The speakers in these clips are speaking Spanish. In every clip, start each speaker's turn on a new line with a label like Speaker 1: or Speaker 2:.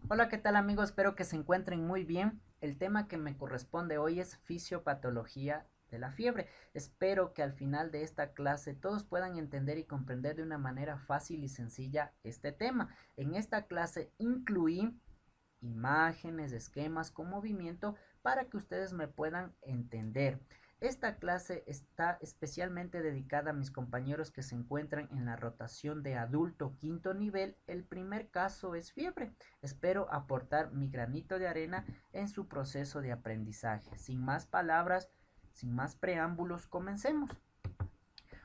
Speaker 1: Hola, ¿qué tal amigos? Espero que se encuentren muy bien. El tema que me corresponde hoy es fisiopatología de la fiebre. Espero que al final de esta clase todos puedan entender y comprender de una manera fácil y sencilla este tema. En esta clase incluí imágenes, esquemas con movimiento para que ustedes me puedan entender. Esta clase está especialmente dedicada a mis compañeros que se encuentran en la rotación de adulto quinto nivel. El primer caso es fiebre. Espero aportar mi granito de arena en su proceso de aprendizaje. Sin más palabras, sin más preámbulos, comencemos.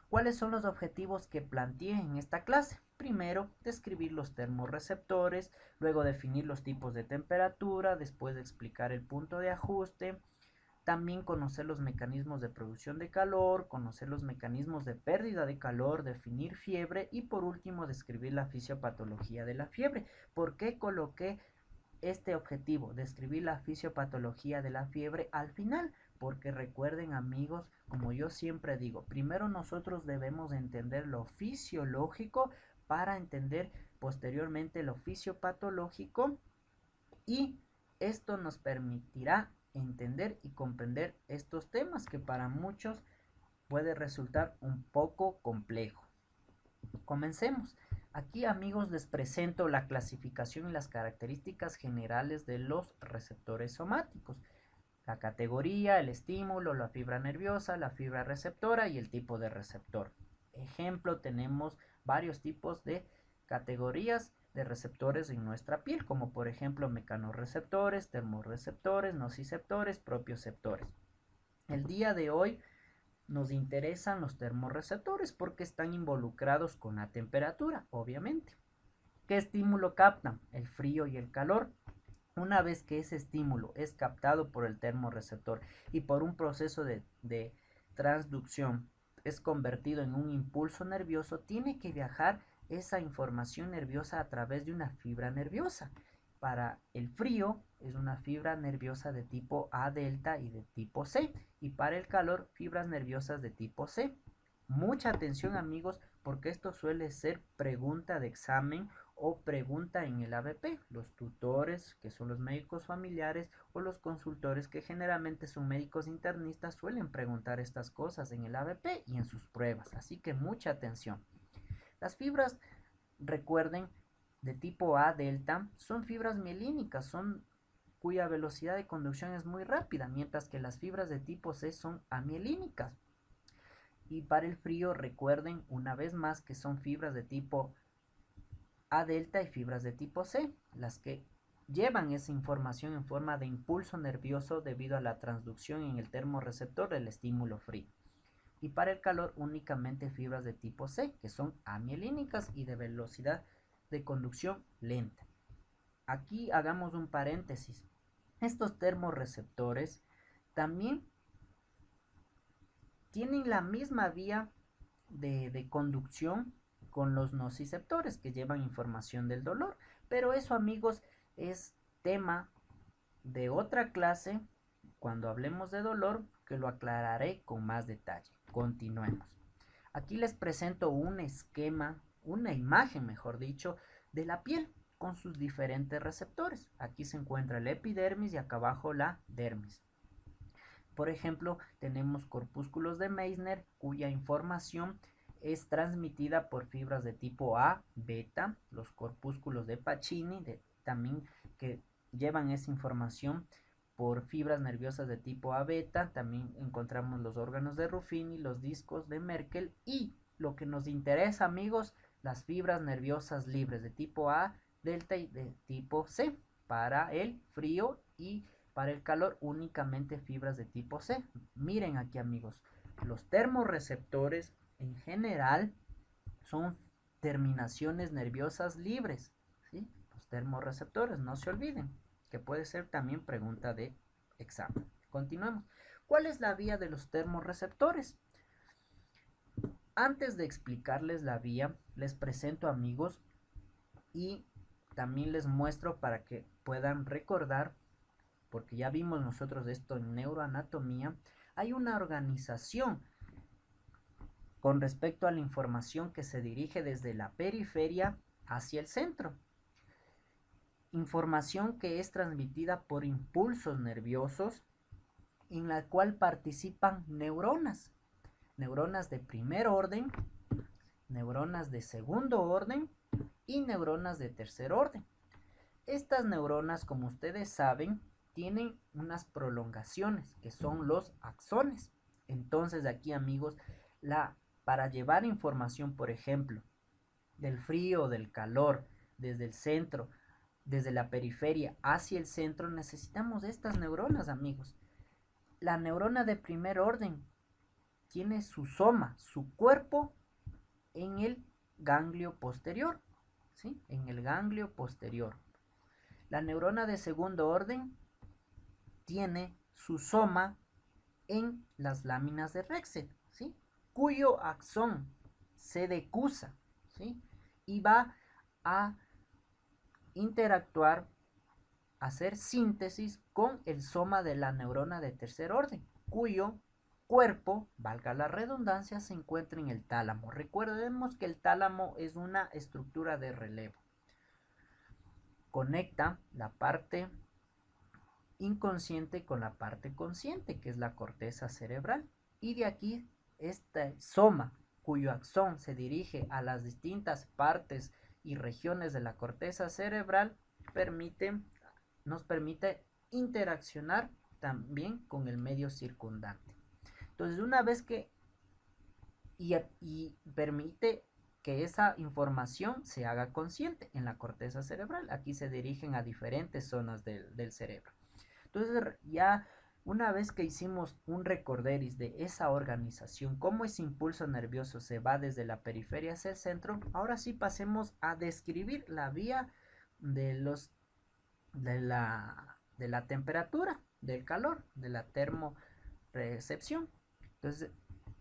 Speaker 1: ¿Cuáles son los objetivos que planteé en esta clase? Primero, describir los termorreceptores, luego definir los tipos de temperatura, después explicar el punto de ajuste, también conocer los mecanismos de producción de calor, conocer los mecanismos de pérdida de calor, definir fiebre y por último describir la fisiopatología de la fiebre. ¿Por qué coloqué este objetivo, describir la fisiopatología de la fiebre al final? Porque recuerden amigos, como yo siempre digo, primero nosotros debemos entender lo fisiológico para entender posteriormente lo fisiopatológico y esto nos permitirá entender y comprender estos temas que para muchos puede resultar un poco complejo. Comencemos. Aquí amigos les presento la clasificación y las características generales de los receptores somáticos. La categoría, el estímulo, la fibra nerviosa, la fibra receptora y el tipo de receptor. Ejemplo, tenemos varios tipos de categorías de receptores en nuestra piel, como por ejemplo mecanorreceptores, termorreceptores, nociceptores, propioceptores. El día de hoy nos interesan los termorreceptores porque están involucrados con la temperatura, obviamente. ¿Qué estímulo captan? El frío y el calor. Una vez que ese estímulo es captado por el termorreceptor y por un proceso de transducción es convertido en un impulso nervioso, tiene que viajar esa información nerviosa a través de una fibra nerviosa. Para el frío es una fibra nerviosa de tipo A delta y de tipo C, y para el calor fibras nerviosas de tipo C. Mucha atención amigos, porque esto suele ser pregunta de examen o pregunta en el ABP. Los tutores, que son los médicos familiares, o los consultores, que generalmente son médicos internistas, suelen preguntar estas cosas en el ABP y en sus pruebas. Así que mucha atención. Las fibras, recuerden, de tipo A delta son fibras mielínicas, son cuya velocidad de conducción es muy rápida, mientras que las fibras de tipo C son amielínicas. Y para el frío, recuerden una vez más que son fibras de tipo A delta y fibras de tipo C, las que llevan esa información en forma de impulso nervioso debido a la transducción en el termorreceptor del estímulo frío. Y para el calor únicamente fibras de tipo C, que son amielínicas y de velocidad de conducción lenta. Aquí hagamos un paréntesis. Estos termorreceptores también tienen la misma vía de conducción con los nociceptores que llevan información del dolor. Pero eso amigos es tema de otra clase cuando hablemos de dolor, que lo aclararé con más detalle. Continuemos. Aquí les presento un esquema, una imagen mejor dicho, de la piel con sus diferentes receptores. Aquí se encuentra el epidermis y acá abajo la dermis. Por ejemplo, tenemos corpúsculos de Meissner cuya información es transmitida por fibras de tipo A, beta, los corpúsculos de Pacini, también que llevan esa información por fibras nerviosas de tipo A beta, también encontramos los órganos de Ruffini, los discos de Merkel y lo que nos interesa amigos, las fibras nerviosas libres de tipo A, delta y de tipo C para el frío y para el calor únicamente fibras de tipo C. Miren aquí amigos, los termorreceptores en general son terminaciones nerviosas libres, ¿sí? Los termorreceptores, no se olviden, que puede ser también pregunta de examen. Continuemos. ¿Cuál es la vía de los termorreceptores? Antes de explicarles la vía, les presento amigos y también les muestro para que puedan recordar, porque ya vimos nosotros esto en neuroanatomía, hay una organización con respecto a la información que se dirige desde la periferia hacia el centro. información que es transmitida por impulsos nerviosos en la cual participan neuronas, neuronas de primer orden, neuronas de segundo orden y neuronas de tercer orden. Estas neuronas, como ustedes saben, tienen unas prolongaciones que son los axones. Entonces aquí, amigos, para llevar información, por ejemplo, del frío o del calor desde el centro, desde la periferia hacia el centro, necesitamos estas neuronas, amigos. La neurona de primer orden tiene su soma, su cuerpo en el ganglio posterior, ¿sí? En el ganglio posterior. La neurona de segundo orden tiene su soma en las láminas de Rexel, ¿sí? Cuyo axón se decusa, ¿sí? Y va a interactuar, hacer síntesis con el soma de la neurona de tercer orden, cuyo cuerpo, valga la redundancia, se encuentra en el tálamo. Recordemos que el tálamo es una estructura de relevo. Conecta la parte inconsciente con la parte consciente, que es la corteza cerebral. Y de aquí, este soma, cuyo axón se dirige a las distintas partes y regiones de la corteza cerebral, nos permite interaccionar también con el medio circundante. Entonces, una vez que y permite que esa información se haga consciente en la corteza cerebral. Aquí se dirigen a diferentes zonas del cerebro. Entonces, ya una vez que hicimos un recorderis de esa organización, cómo ese impulso nervioso se va desde la periferia hacia el centro, ahora sí pasemos a describir la vía de la temperatura, del calor, de la termorrecepción. Entonces,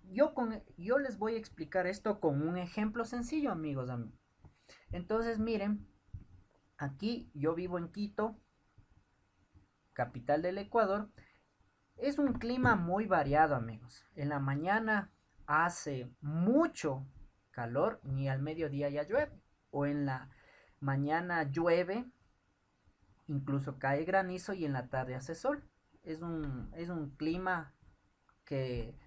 Speaker 1: yo les voy a explicar esto con un ejemplo sencillo, amigos. Entonces, miren, aquí yo vivo en Quito, capital del Ecuador. Es un clima muy variado, amigos. En la mañana hace mucho calor y al mediodía ya llueve. O en la mañana llueve, incluso cae granizo y en la tarde hace sol. Es un clima que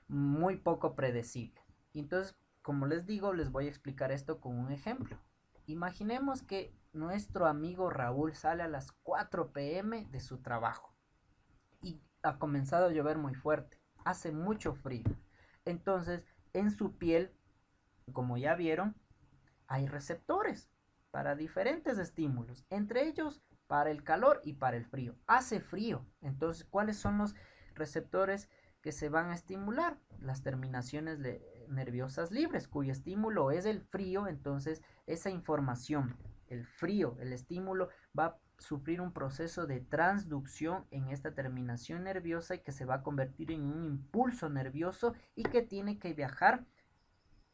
Speaker 1: muy poco predecible. Entonces, como les digo, les voy a explicar esto con un ejemplo. Imaginemos que nuestro amigo Raúl sale a las 4 p.m. de su trabajo y ha comenzado a llover muy fuerte, hace mucho frío. Entonces, en su piel, como ya vieron, hay receptores para diferentes estímulos, entre ellos para el calor y para el frío. Hace frío, entonces, ¿cuáles son los receptores que se van a estimular? Las terminaciones nerviosas libres, cuyo estímulo es el frío. Entonces esa información, el frío, el estímulo, va a sufrir un proceso de transducción en esta terminación nerviosa y que se va a convertir en un impulso nervioso y que tiene que viajar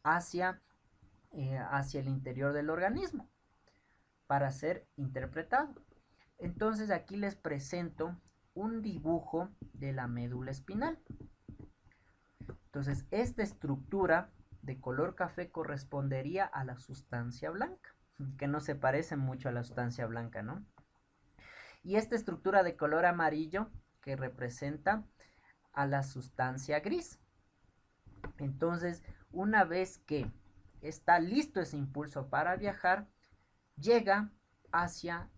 Speaker 1: hacia el interior del organismo para ser interpretado. Entonces aquí les presento un dibujo de la médula espinal. Entonces, esta estructura de color café correspondería a la sustancia blanca, que no se parece mucho a la sustancia blanca, ¿no? Y esta estructura de color amarillo que representa a la sustancia gris. Entonces, una vez que está listo ese impulso para viajar, llega hacia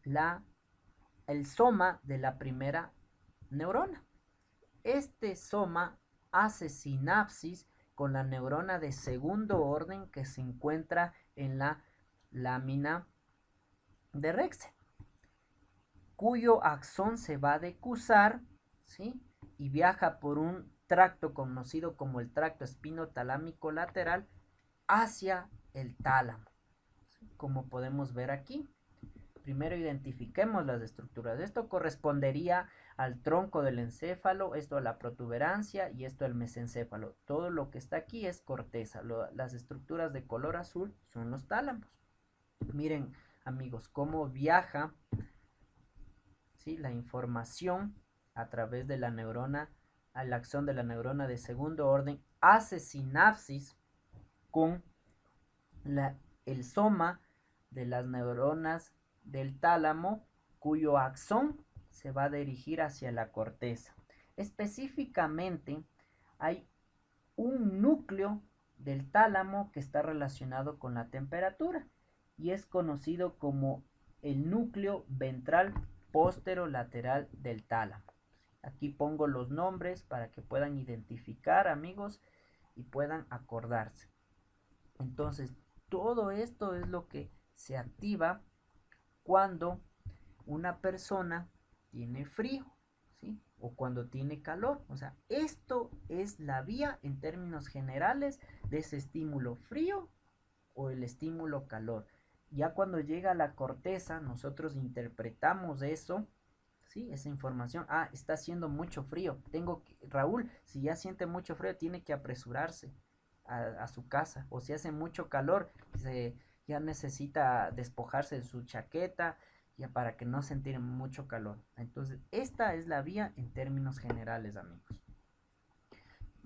Speaker 1: el soma de la primera neurona. Este soma hace sinapsis con la neurona de segundo orden que se encuentra en la lámina de Rexel, cuyo axón se va a decusar, ¿sí? Y viaja por un tracto conocido como el tracto espinotalámico lateral hacia el tálamo, ¿sí? Como podemos ver aquí. Primero identifiquemos las estructuras. Esto correspondería al tronco del encéfalo, esto a la protuberancia y esto al mesencéfalo. Todo lo que está aquí es corteza. Las estructuras de color azul son los tálamos. Miren, amigos, cómo viaja, ¿sí?, la información a través de la neurona, al axón de la neurona de segundo orden, hace sinapsis con el soma de las neuronas del tálamo, cuyo axón se va a dirigir hacia la corteza. Específicamente, hay un núcleo del tálamo que está relacionado con la temperatura y es conocido como el núcleo ventral posterolateral del tálamo. Aquí pongo los nombres para que puedan identificar, amigos, y puedan acordarse. Entonces, todo esto es lo que se activa cuando una persona tiene frío, ¿sí? O cuando tiene calor. O sea, esto es la vía en términos generales de ese estímulo frío o el estímulo calor. Ya cuando llega a la corteza, nosotros interpretamos eso, ¿sí? Esa información. Ah, está haciendo mucho frío. Raúl, si ya siente mucho frío, tiene que apresurarse a su casa. O si hace mucho calor, ya necesita despojarse de su chaqueta, ya para que no sentir mucho calor. Entonces, esta es la vía en términos generales, amigos.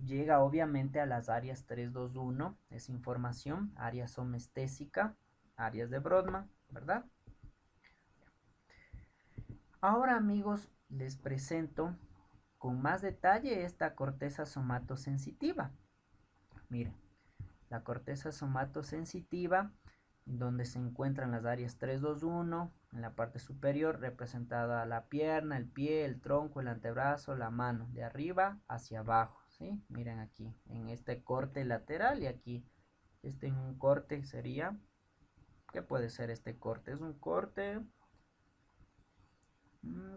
Speaker 1: Llega obviamente a las áreas 321, es información, área somestésica, áreas de Brodmann, ¿verdad? Ahora, amigos, les presento con más detalle esta corteza somatosensitiva. Miren, la corteza somatosensitiva, donde se encuentran las áreas 321, en la parte superior representada la pierna, el pie, el tronco, el antebrazo, la mano, de arriba hacia abajo, ¿sí? Miren aquí, en este corte lateral y aquí, en un corte sería, ¿qué puede ser este corte? Es un corte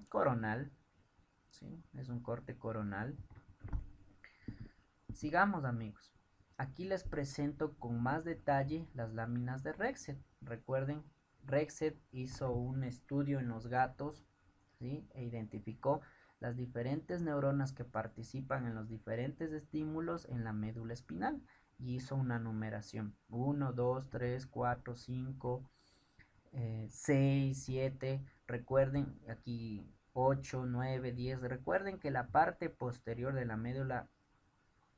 Speaker 1: coronal, ¿sí? Es un corte coronal. Sigamos, amigos. Aquí les presento con más detalle las láminas de Rexed. Recuerden, Rexed hizo un estudio en los gatos, ¿sí? E identificó las diferentes neuronas que participan en los diferentes estímulos en la médula espinal y hizo una numeración: 1, 2, 3, 4, 5, 6, 7. Recuerden aquí 8, 9, 10. Recuerden que la parte posterior de la médula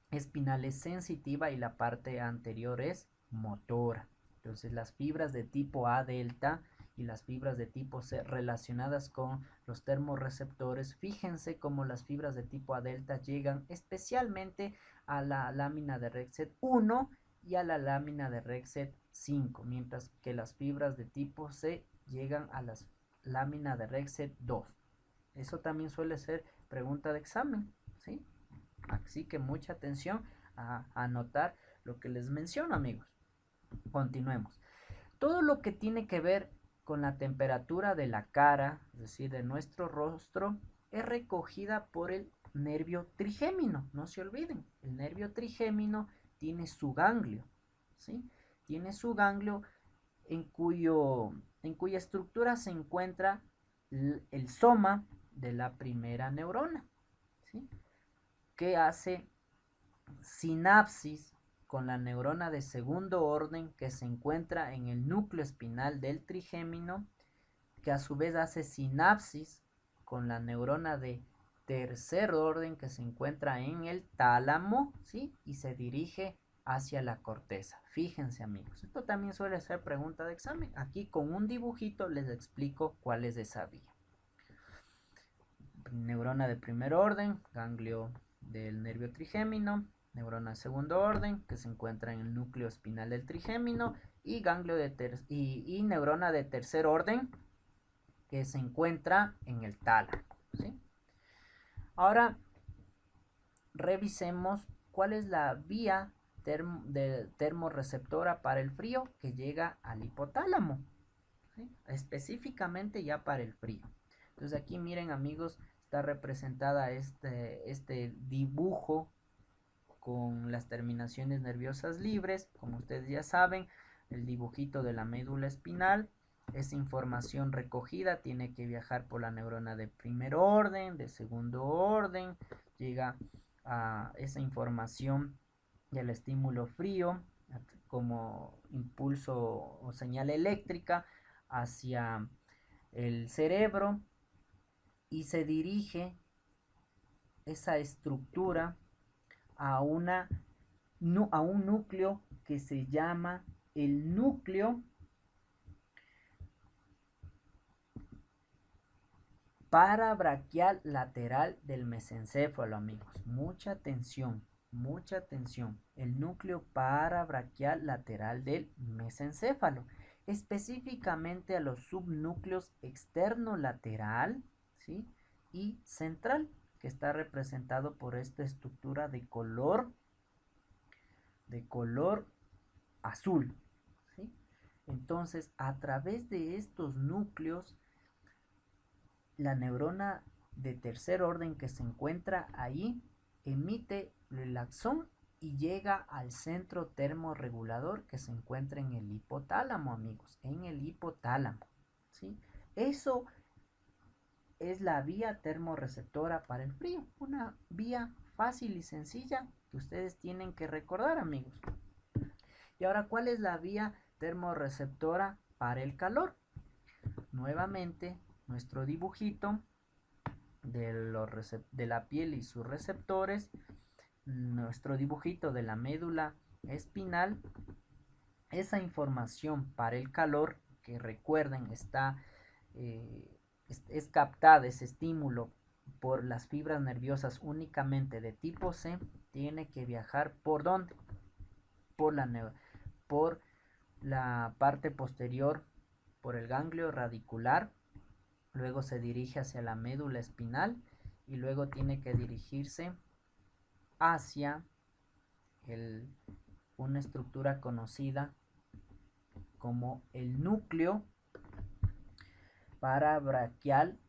Speaker 1: espinal es sensitiva y la parte anterior es motora. Entonces las fibras de tipo A delta y las fibras de tipo C relacionadas con los termorreceptores, fíjense cómo las fibras de tipo A delta llegan especialmente a la lámina de Rexed 1 y a la lámina de Rexed 5, mientras que las fibras de tipo C llegan a las láminas de Rexed 2. Eso también suele ser pregunta de examen, ¿sí? Así que mucha atención a anotar lo que les menciono, amigos. Continuemos. Todo lo que tiene que ver con la temperatura de la cara, es decir, de nuestro rostro, es recogida por el nervio trigémino. No se olviden, el nervio trigémino tiene su ganglio, ¿sí? Tiene su ganglio en cuya estructura se encuentra el soma de la primera neurona, ¿sí? Que hace sinapsis con la neurona de segundo orden que se encuentra en el núcleo espinal del trigémino, que a su vez hace sinapsis con la neurona de tercer orden que se encuentra en el tálamo, ¿sí? Y se dirige hacia la corteza. Fíjense, amigos, esto también suele ser pregunta de examen. Aquí con un dibujito les explico cuál es esa vía. Neurona de primer orden, ganglio del nervio trigémino, neurona de segundo orden que se encuentra en el núcleo espinal del trigémino y ganglio y neurona de tercer orden que se encuentra en el tálamo, ¿sí? Ahora revisemos cuál es la vía termorreceptora para el frío que llega al hipotálamo, ¿sí? Específicamente ya para el frío. Entonces aquí miren, amigos, está representada este dibujo con las terminaciones nerviosas libres. Como ustedes ya saben, el dibujito de la médula espinal. Esa información recogida tiene que viajar por la neurona de primer orden, de segundo orden, llega a esa información del estímulo frío como impulso o señal eléctrica hacia el cerebro y se dirige esa estructura a un núcleo que se llama el núcleo parabraquial lateral del mesencéfalo, amigos. Mucha atención, mucha atención. El núcleo parabraquial lateral del mesencéfalo. Específicamente a los subnúcleos externo lateral, ¿sí? Y central, que está representado por esta estructura de color azul, ¿sí? Entonces, a través de estos núcleos, la neurona de tercer orden que se encuentra ahí emite el axón y llega al centro termorregulador que se encuentra en el hipotálamo, amigos, en el hipotálamo, ¿sí? Eso es la vía termorreceptora para el frío, una vía fácil y sencilla que ustedes tienen que recordar, amigos. Y ahora, ¿cuál es la vía termorreceptora para el calor? Nuevamente, nuestro dibujito de la piel y sus receptores, nuestro dibujito de la médula espinal, esa información para el calor, que recuerden es captada, ese estímulo por las fibras nerviosas únicamente de tipo C, tiene que viajar ¿por dónde? Por la parte posterior, por el ganglio radicular, luego se dirige hacia la médula espinal y luego tiene que dirigirse hacia una estructura conocida como el núcleo parabraquial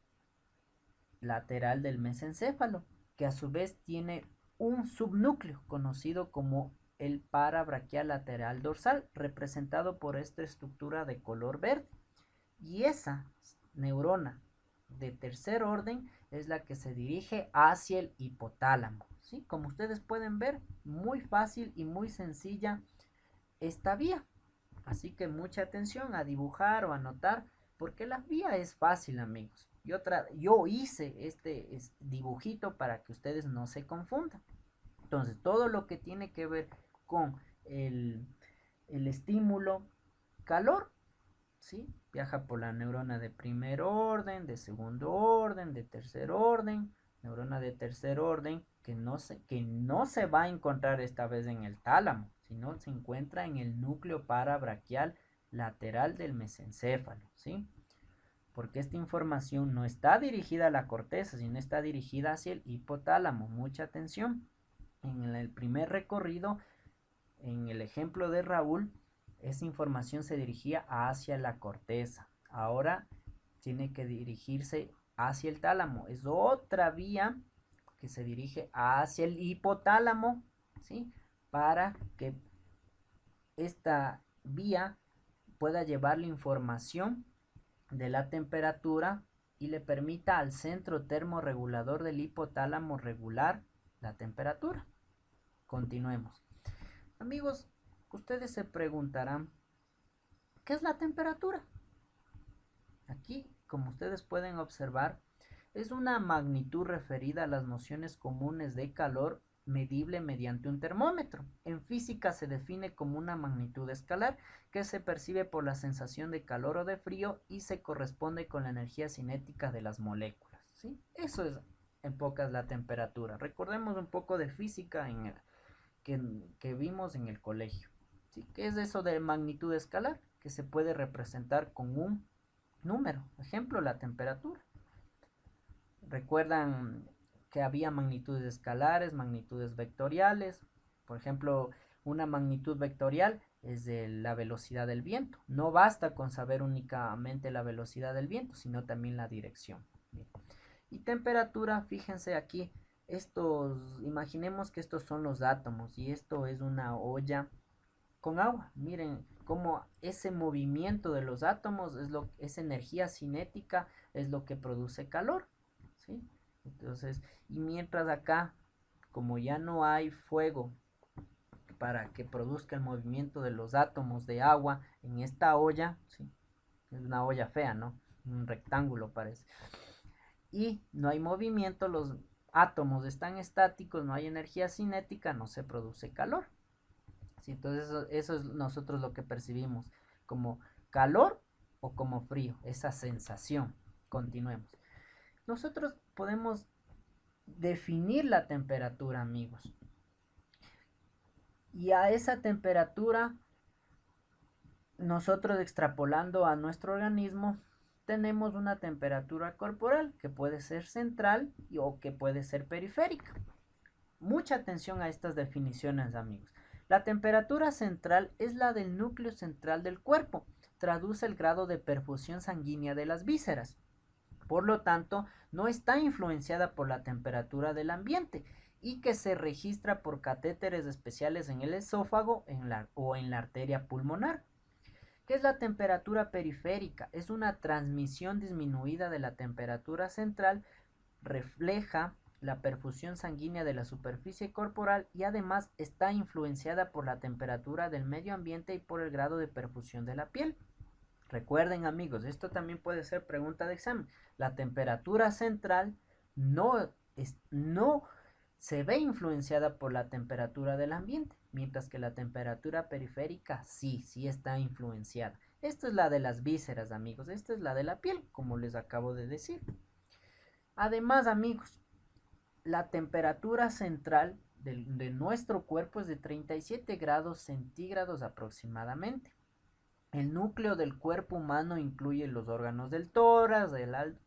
Speaker 1: lateral del mesencéfalo, que a su vez tiene un subnúcleo conocido como el parabraquial lateral dorsal, representado por esta estructura de color verde. Y esa neurona de tercer orden es la que se dirige hacia el hipotálamo, ¿sí? Como ustedes pueden ver, muy fácil y muy sencilla esta vía. Así que mucha atención a dibujar o anotar, porque la vía es fácil, amigos. Yo hice este dibujito para que ustedes no se confundan. Entonces, todo lo que tiene que ver con el estímulo calor, ¿sí? Viaja por la neurona de primer orden, de segundo orden, de tercer orden, neurona de tercer orden, que no se va a encontrar esta vez en el tálamo, sino se encuentra en el núcleo parabraquial lateral del mesencéfalo, ¿sí? Porque esta información no está dirigida a la corteza, sino está dirigida hacia el hipotálamo. Mucha atención. En el primer recorrido, en el ejemplo de Raúl, esa información se dirigía hacia la corteza. Ahora tiene que dirigirse hacia el tálamo. Es otra vía que se dirige hacia el hipotálamo, ¿sí? Para que esta vía pueda llevar la información de la temperatura y le permita al centro termorregulador del hipotálamo regular la temperatura. Continuemos. Amigos, ustedes se preguntarán, ¿qué es la temperatura? Aquí, como ustedes pueden observar, es una magnitud referida a las nociones comunes de calor medible mediante un termómetro. En física se define como una magnitud escalar que se percibe por la sensación de calor o de frío y se corresponde con la energía cinética de las moléculas, ¿sí? Eso es en pocas la temperatura. Recordemos un poco de física que vimos en el colegio, ¿sí? ¿Qué es eso de magnitud escalar? Que se puede representar con un número, ejemplo, la temperatura. Recuerdan que había magnitudes escalares, magnitudes vectoriales. Por ejemplo, una magnitud vectorial es de la velocidad del viento. No basta con saber únicamente la velocidad del viento, sino también la dirección. Bien. Y temperatura, fíjense aquí, imaginemos que estos son los átomos y esto es una olla con agua. Miren cómo ese movimiento de los átomos es energía cinética, es lo que produce calor, ¿sí? Entonces, y mientras acá, como ya no hay fuego para que produzca el movimiento de los átomos de agua en esta olla, ¿sí? Es una olla fea, ¿no? Un rectángulo parece. Y no hay movimiento, los átomos están estáticos, no hay energía cinética, no se produce calor. ¿Sí? Entonces eso es nosotros lo que percibimos como calor o como frío, esa sensación. Continuemos. Nosotros podemos definir la temperatura, amigos. Y a esa temperatura, nosotros extrapolando a nuestro organismo, tenemos una temperatura corporal que puede ser central o que puede ser periférica. Mucha atención a estas definiciones, amigos. La temperatura central es la del núcleo central del cuerpo. Traduce el grado de perfusión sanguínea de las vísceras. Por lo tanto, no está influenciada por la temperatura del ambiente y que se registra por catéteres especiales en el esófago o en la arteria pulmonar. ¿Qué es la temperatura periférica? Es una transmisión disminuida de la temperatura central, refleja la perfusión sanguínea de la superficie corporal y además está influenciada por la temperatura del medio ambiente y por el grado de perfusión de la piel. Recuerden, amigos, esto también puede ser pregunta de examen. La temperatura central no se ve influenciada por la temperatura del ambiente, mientras que la temperatura periférica sí está influenciada. Esta es la de las vísceras, amigos. Esta es la de la piel, como les acabo de decir. Además, amigos, la temperatura central de nuestro cuerpo es de 37 grados centígrados aproximadamente. El núcleo del cuerpo humano incluye los órganos del tórax,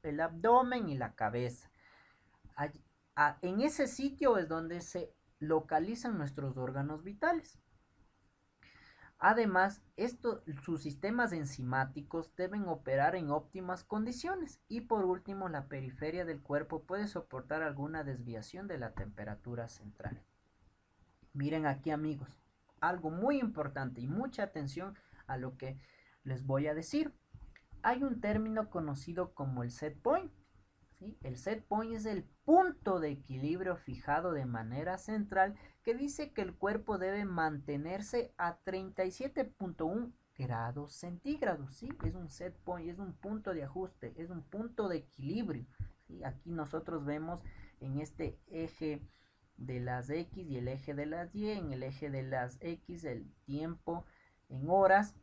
Speaker 1: el abdomen y la cabeza. En ese sitio es donde se localizan nuestros órganos vitales. Además, sus sistemas enzimáticos deben operar en óptimas condiciones. Y por último, la periferia del cuerpo puede soportar alguna desviación de la temperatura central. Miren aquí, amigos, algo muy importante y mucha atención a lo que les voy a decir. Hay un término conocido como el set point. ¿Sí? El set point es el punto de equilibrio fijado de manera central que dice que el cuerpo debe mantenerse a 37.1 grados centígrados. ¿Sí? Es un set point, es un punto de ajuste, es un punto de equilibrio. ¿Sí? Aquí nosotros vemos en este eje de las X y el eje de las Y, en el eje de las X el tiempo en horas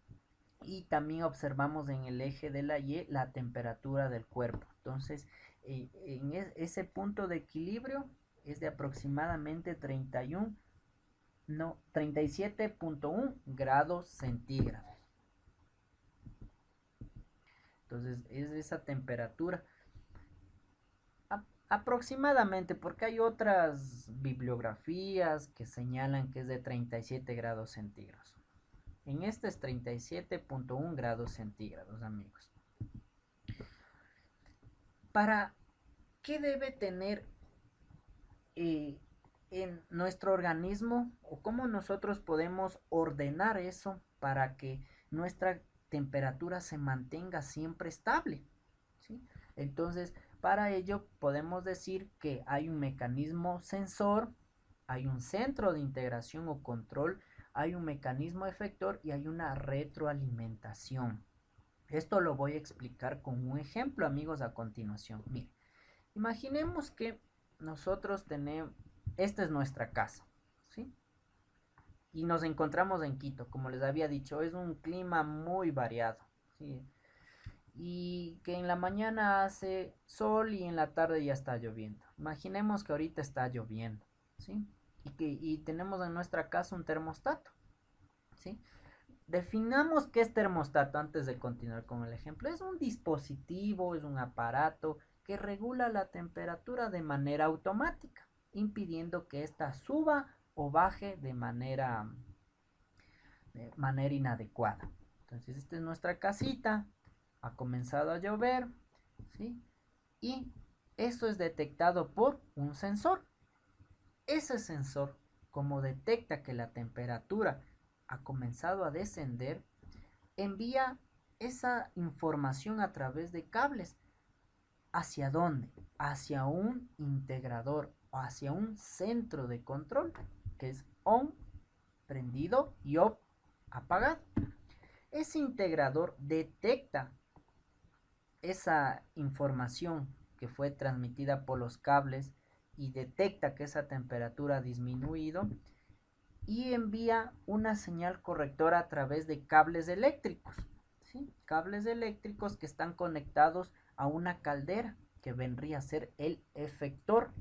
Speaker 1: y también observamos en el eje de la Y la temperatura del cuerpo. Entonces, en ese punto de equilibrio es de aproximadamente 37.1 grados centígrados. Entonces, es esa temperatura. Aproximadamente, porque hay otras bibliografías que señalan que es de 37 grados centígrados. En este es 37.1 grados centígrados, amigos. ¿Para qué debe tener en nuestro organismo o cómo nosotros podemos ordenar eso para que nuestra temperatura se mantenga siempre estable? ¿Sí? Entonces, para ello podemos decir que hay un mecanismo sensor, hay un centro de integración o control, hay un mecanismo efector y hay una retroalimentación. Esto lo voy a explicar con un ejemplo, amigos, a continuación. Miren, imaginemos que nosotros tenemos, esta es nuestra casa, ¿sí? Y nos encontramos en Quito, como les había dicho, es un clima muy variado, ¿sí? Y que en la mañana hace sol y en la tarde ya está lloviendo. Imaginemos que ahorita está lloviendo, ¿sí? Y tenemos en nuestra casa un termostato, ¿sí? Definamos qué es termostato antes de continuar con el ejemplo. Es un dispositivo, es un aparato que regula la temperatura de manera automática, impidiendo que ésta suba o baje de manera inadecuada. Entonces, esta es nuestra casita, ha comenzado a llover, ¿sí? Y eso es detectado por un sensor. Ese sensor, como detecta que la temperatura ha comenzado a descender, envía esa información a través de cables. ¿Hacia dónde? Hacia un integrador o hacia un centro de control, que es on, prendido, y off, apagado. Ese integrador detecta esa información que fue transmitida por los cables y detecta que esa temperatura ha disminuido y envía una señal correctora a través de cables eléctricos, ¿sí? Cables eléctricos que están conectados a una caldera. que vendría a ser el efector,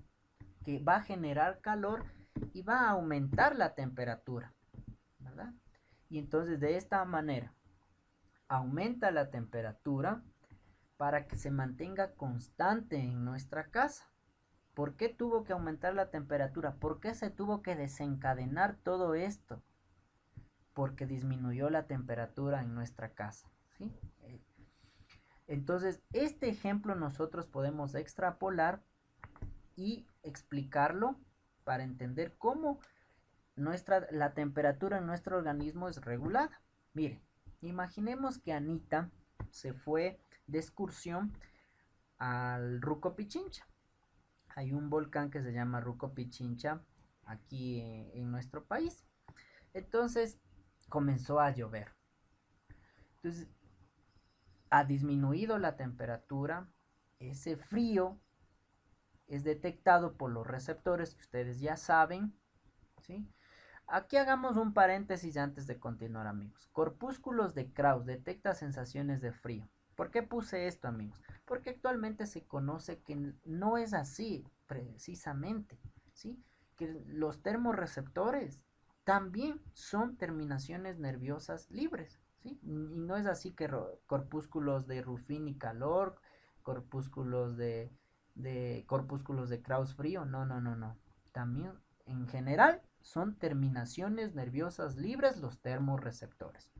Speaker 1: que va a generar calor y va a aumentar la temperatura, ¿verdad? Y entonces de esta manera aumenta la temperatura para que se mantenga constante en nuestra casa. ¿Por qué tuvo que aumentar la temperatura? ¿Por qué se tuvo que desencadenar todo esto? Porque disminuyó la temperatura en nuestra casa, ¿sí? Entonces, este ejemplo nosotros podemos extrapolar y explicarlo para entender cómo la temperatura en nuestro organismo es regulada. Mire, imaginemos que Anita se fue de excursión al Ruco Pichincha. Hay un volcán que se llama Ruco Pichincha aquí en nuestro país. Entonces comenzó a llover. Entonces ha disminuido la temperatura. Ese frío es detectado por los receptores que ustedes ya saben, ¿sí? Aquí hagamos un paréntesis antes de continuar, amigos. Corpúsculos de Krauss detecta sensaciones de frío. ¿Por qué puse esto, amigos? Porque actualmente se conoce que no es así precisamente, ¿sí? Que los termorreceptores también son terminaciones nerviosas libres, ¿sí? Y no es así que corpúsculos de Ruffini calor, corpúsculos de corpúsculos de Krauss frío, no, no, no, no. También en general son terminaciones nerviosas libres los termorreceptores.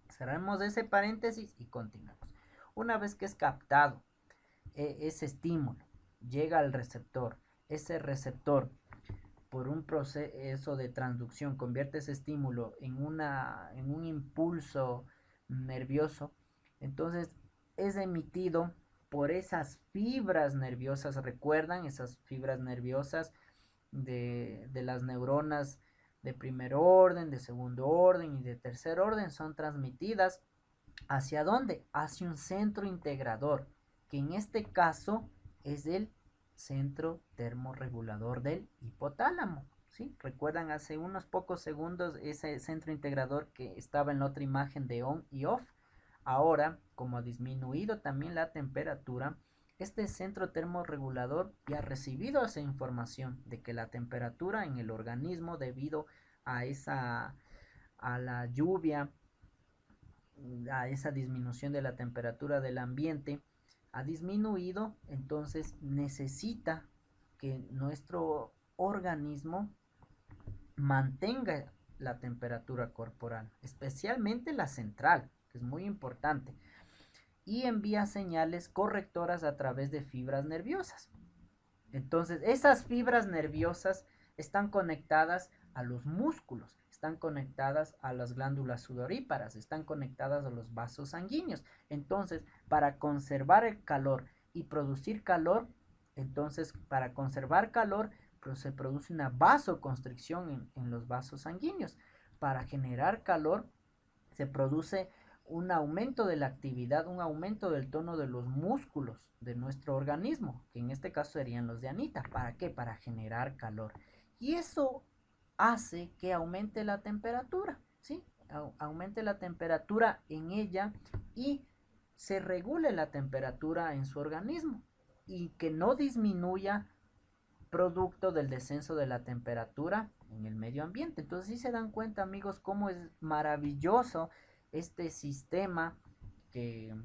Speaker 1: Cerremos ese paréntesis y continuamos. Una vez que es captado ese estímulo, llega al receptor, ese receptor por un proceso de transducción convierte ese estímulo en un impulso nervioso, entonces es emitido por esas fibras nerviosas. ¿Recuerdan esas fibras nerviosas de las neuronas de primer orden, de segundo orden y de tercer orden? Son transmitidas ¿hacia dónde? Hacia un centro integrador, que en este caso es el centro termorregulador del hipotálamo, ¿sí? Recuerdan hace unos pocos segundos ese centro integrador que estaba en la otra imagen de on y off. Ahora, como ha disminuido también la temperatura, este centro termorregulador ya ha recibido esa información de que la temperatura en el organismo, debido a la lluvia, a esa disminución de la temperatura del ambiente, ha disminuido, entonces necesita que nuestro organismo mantenga la temperatura corporal, especialmente la central, que es muy importante, y envía señales correctoras a través de fibras nerviosas. Entonces, esas fibras nerviosas están conectadas a los músculos, están conectadas a las glándulas sudoríparas, están conectadas a los vasos sanguíneos. Entonces, para conservar el calor y producir calor, entonces, para conservar calor, se produce una vasoconstricción en los vasos sanguíneos. Para generar calor, se produce un aumento de la actividad, un aumento del tono de los músculos de nuestro organismo, que en este caso serían los de Anita. ¿Para qué? Para generar calor. Y eso hace que aumente la temperatura, ¿sí? Aumente la temperatura en ella y se regule la temperatura en su organismo y que no disminuya producto del descenso de la temperatura en el medio ambiente. Entonces, sí se dan cuenta, amigos, cómo es maravilloso este sistema que,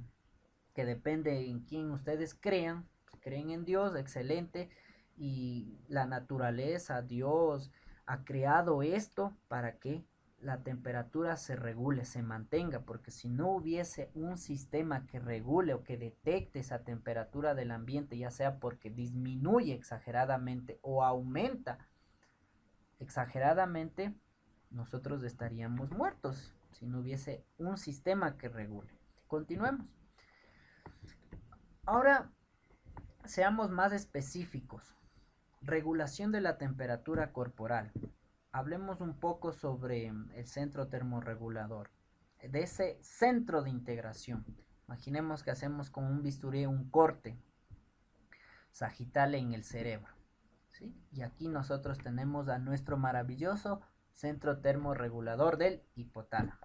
Speaker 1: que depende en quién ustedes crean. Creen en Dios, excelente, y la naturaleza, Dios ha creado esto para que la temperatura se regule, se mantenga, porque si no hubiese un sistema que regule o que detecte esa temperatura del ambiente, ya sea porque disminuye exageradamente o aumenta exageradamente, nosotros estaríamos muertos si no hubiese un sistema que regule. Continuemos. Ahora seamos más específicos. Regulación de la temperatura corporal. Hablemos un poco sobre el centro termorregulador, de ese centro de integración. Imaginemos que hacemos con un bisturí un corte sagital en el cerebro, ¿sí? Y aquí nosotros tenemos a nuestro maravilloso centro termorregulador del hipotálamo.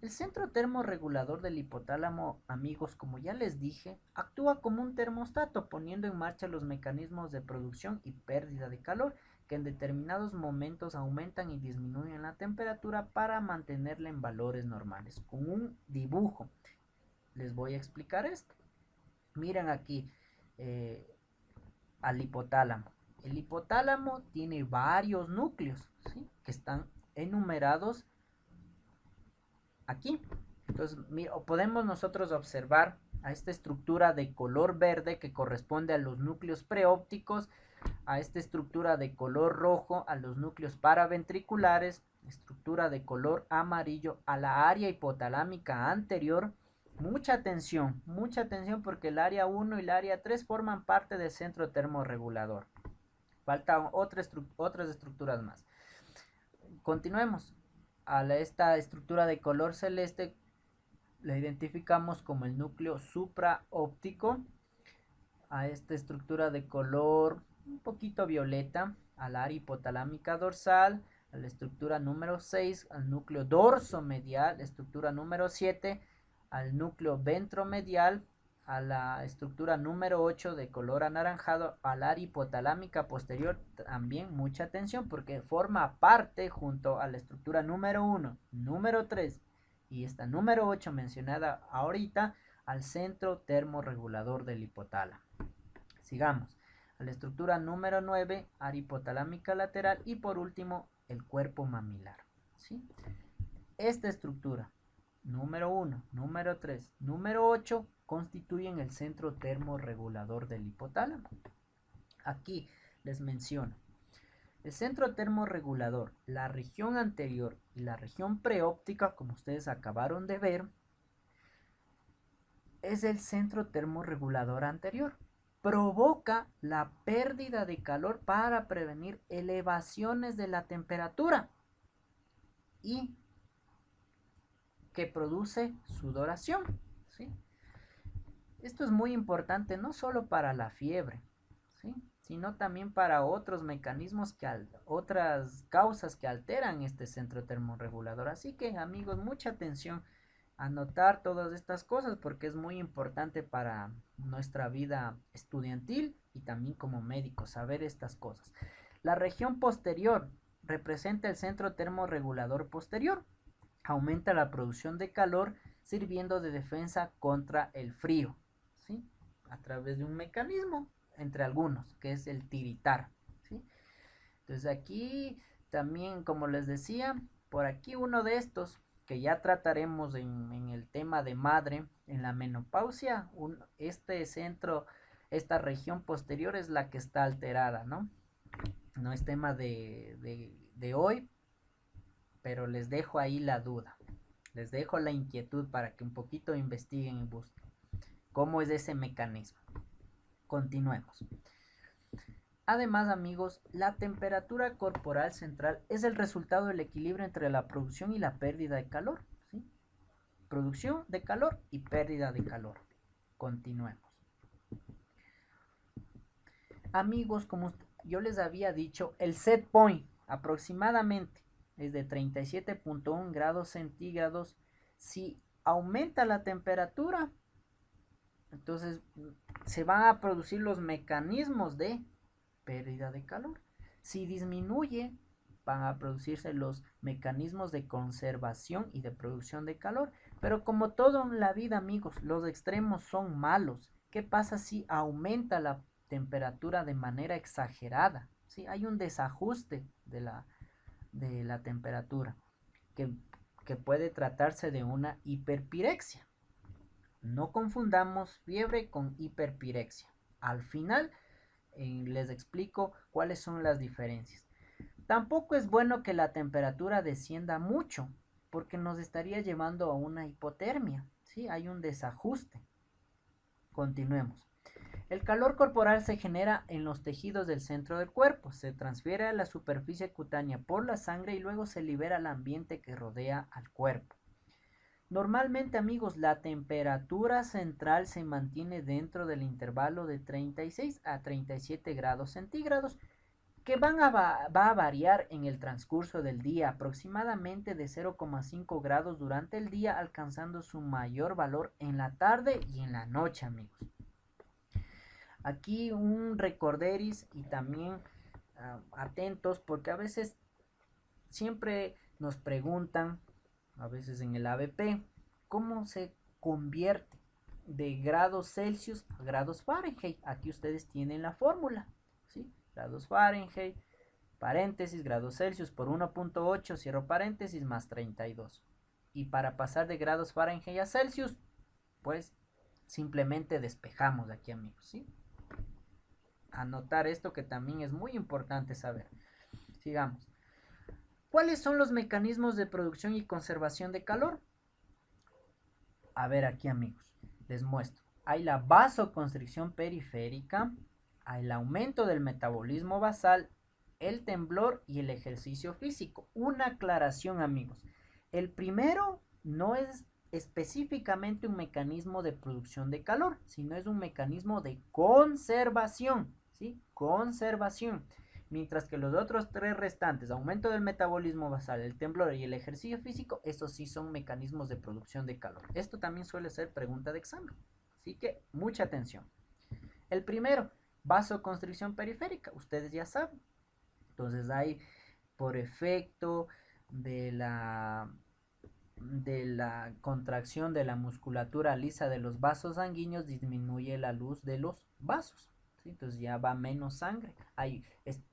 Speaker 1: El centro termorregulador del hipotálamo, amigos, como ya les dije, actúa como un termostato poniendo en marcha los mecanismos de producción y pérdida de calor que en determinados momentos aumentan y disminuyen la temperatura para mantenerla en valores normales. Con un dibujo les voy a explicar esto. Miren aquí eh, al hipotálamo. El hipotálamo tiene varios núcleos, ¿sí?, que están enumerados aquí. Entonces, podemos nosotros observar a esta estructura de color verde que corresponde a los núcleos preópticos, a esta estructura de color rojo a los núcleos paraventriculares, estructura de color amarillo a la área hipotalámica anterior. Mucha atención porque el área 1 y el área 3 forman parte del centro termorregulador. Faltan otras estructuras más. Continuemos. Esta estructura de color celeste la identificamos como el núcleo supraóptico. A esta estructura de color un poquito violeta, al área hipotalámica dorsal, a la estructura número 6, al núcleo dorsomedial, estructura número 7, al núcleo ventromedial, a la estructura número 8 de color anaranjado, al área hipotalámica posterior. También mucha atención porque forma parte junto a la estructura número 1, número 3 y esta número 8 mencionada ahorita al centro termorregulador del hipotálamo. Sigamos. A la estructura número 9, área hipotalámica lateral y por último el cuerpo mamilar, ¿sí? Esta estructura número 1, número 3, número 8 constituyen el centro termorregulador del hipotálamo. Aquí les menciono. El centro termorregulador, la región anterior y la región preóptica, como ustedes acabaron de ver, es el centro termorregulador anterior. Provoca la pérdida de calor para prevenir elevaciones de la temperatura y que produce sudoración, ¿sí? Esto es muy importante no solo para la fiebre, ¿sí?, sino también para otros mecanismos, otras causas que alteran este centro termorregulador. Así que, amigos, mucha atención a notar todas estas cosas porque es muy importante para nuestra vida estudiantil y también como médicos saber estas cosas. La región posterior representa el centro termorregulador posterior. Aumenta la producción de calor sirviendo de defensa contra el frío, ¿sí?, a través de un mecanismo entre algunos que es el tiritar, ¿sí? Entonces aquí también, como les decía, por aquí uno de estos que ya trataremos en el tema de madre, en la menopausia, esta región posterior es la que está alterada, ¿no? No es tema de hoy, pero les dejo ahí la duda, les dejo la inquietud para que un poquito investiguen y busquen cómo es ese mecanismo. Continuemos. Además, amigos, la temperatura corporal central es el resultado del equilibrio entre la producción y la pérdida de calor, ¿sí? Producción de calor y pérdida de calor. Continuemos. Amigos, como yo les había dicho, el set point aproximadamente es de 37.1 grados centígrados. Si aumenta la temperatura, entonces se van a producir los mecanismos de pérdida de calor. Si disminuye, van a producirse los mecanismos de conservación y de producción de calor. Pero como todo en la vida, amigos, los extremos son malos. ¿Qué pasa si aumenta la temperatura de manera exagerada? ¿Sí? Hay un desajuste de la temperatura que puede tratarse de una hiperpirexia. No confundamos fiebre con hiperpirexia. Al final les explico cuáles son las diferencias. Tampoco es bueno que la temperatura descienda mucho porque nos estaría llevando a una hipotermia, ¿sí? Hay un desajuste. Continuemos. El calor corporal se genera en los tejidos del centro del cuerpo, se transfiere a la superficie cutánea por la sangre y luego se libera al ambiente que rodea al cuerpo. Normalmente, amigos, la temperatura central se mantiene dentro del intervalo de 36 a 37 grados centígrados que va a variar en el transcurso del día, aproximadamente de 0,5 grados durante el día, alcanzando su mayor valor en la tarde y en la noche, amigos. Aquí un recorderis y también atentos, porque a veces siempre nos preguntan, a veces en el ABP, cómo se convierte de grados Celsius a grados Fahrenheit. Aquí ustedes tienen la fórmula, ¿sí? Grados Fahrenheit, paréntesis, grados Celsius por 1.8, cierro paréntesis, más 32. Y para pasar de grados Fahrenheit a Celsius, pues simplemente despejamos aquí, amigos, ¿sí? Anotar esto que también es muy importante saber. Sigamos. ¿Cuáles son los mecanismos de producción y conservación de calor? A ver aquí, amigos, les muestro. Hay la vasoconstricción periférica, hay el aumento del metabolismo basal, el temblor y el ejercicio físico. Una aclaración, amigos. El primero no es específicamente un mecanismo de producción de calor, sino es un mecanismo de conservación, ¿sí? Conservación. Mientras que los otros tres restantes, aumento del metabolismo basal, el temblor y el ejercicio físico, estos sí son mecanismos de producción de calor. Esto también suele ser pregunta de examen, así que mucha atención. El primero, vasoconstricción periférica, ustedes ya saben. Entonces hay por efecto de la contracción de la musculatura lisa de los vasos sanguíneos, disminuye la luz de los vasos. ¿Sí? Entonces ya va menos sangre. Hay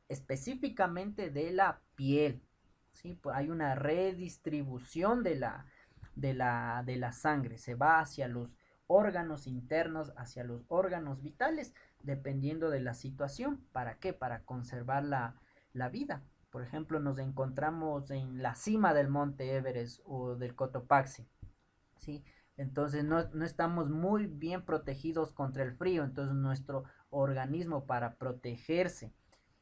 Speaker 1: específicamente de la piel. ¿Sí? Pues hay una redistribución de la sangre. Se va hacia los órganos internos, hacia los órganos vitales, dependiendo de la situación. ¿Para qué? Para conservar la vida. Por ejemplo, nos encontramos en la cima del monte Everest o del Cotopaxi, ¿sí? Entonces no estamos muy bien protegidos contra el frío, entonces nuestro organismo, para protegerse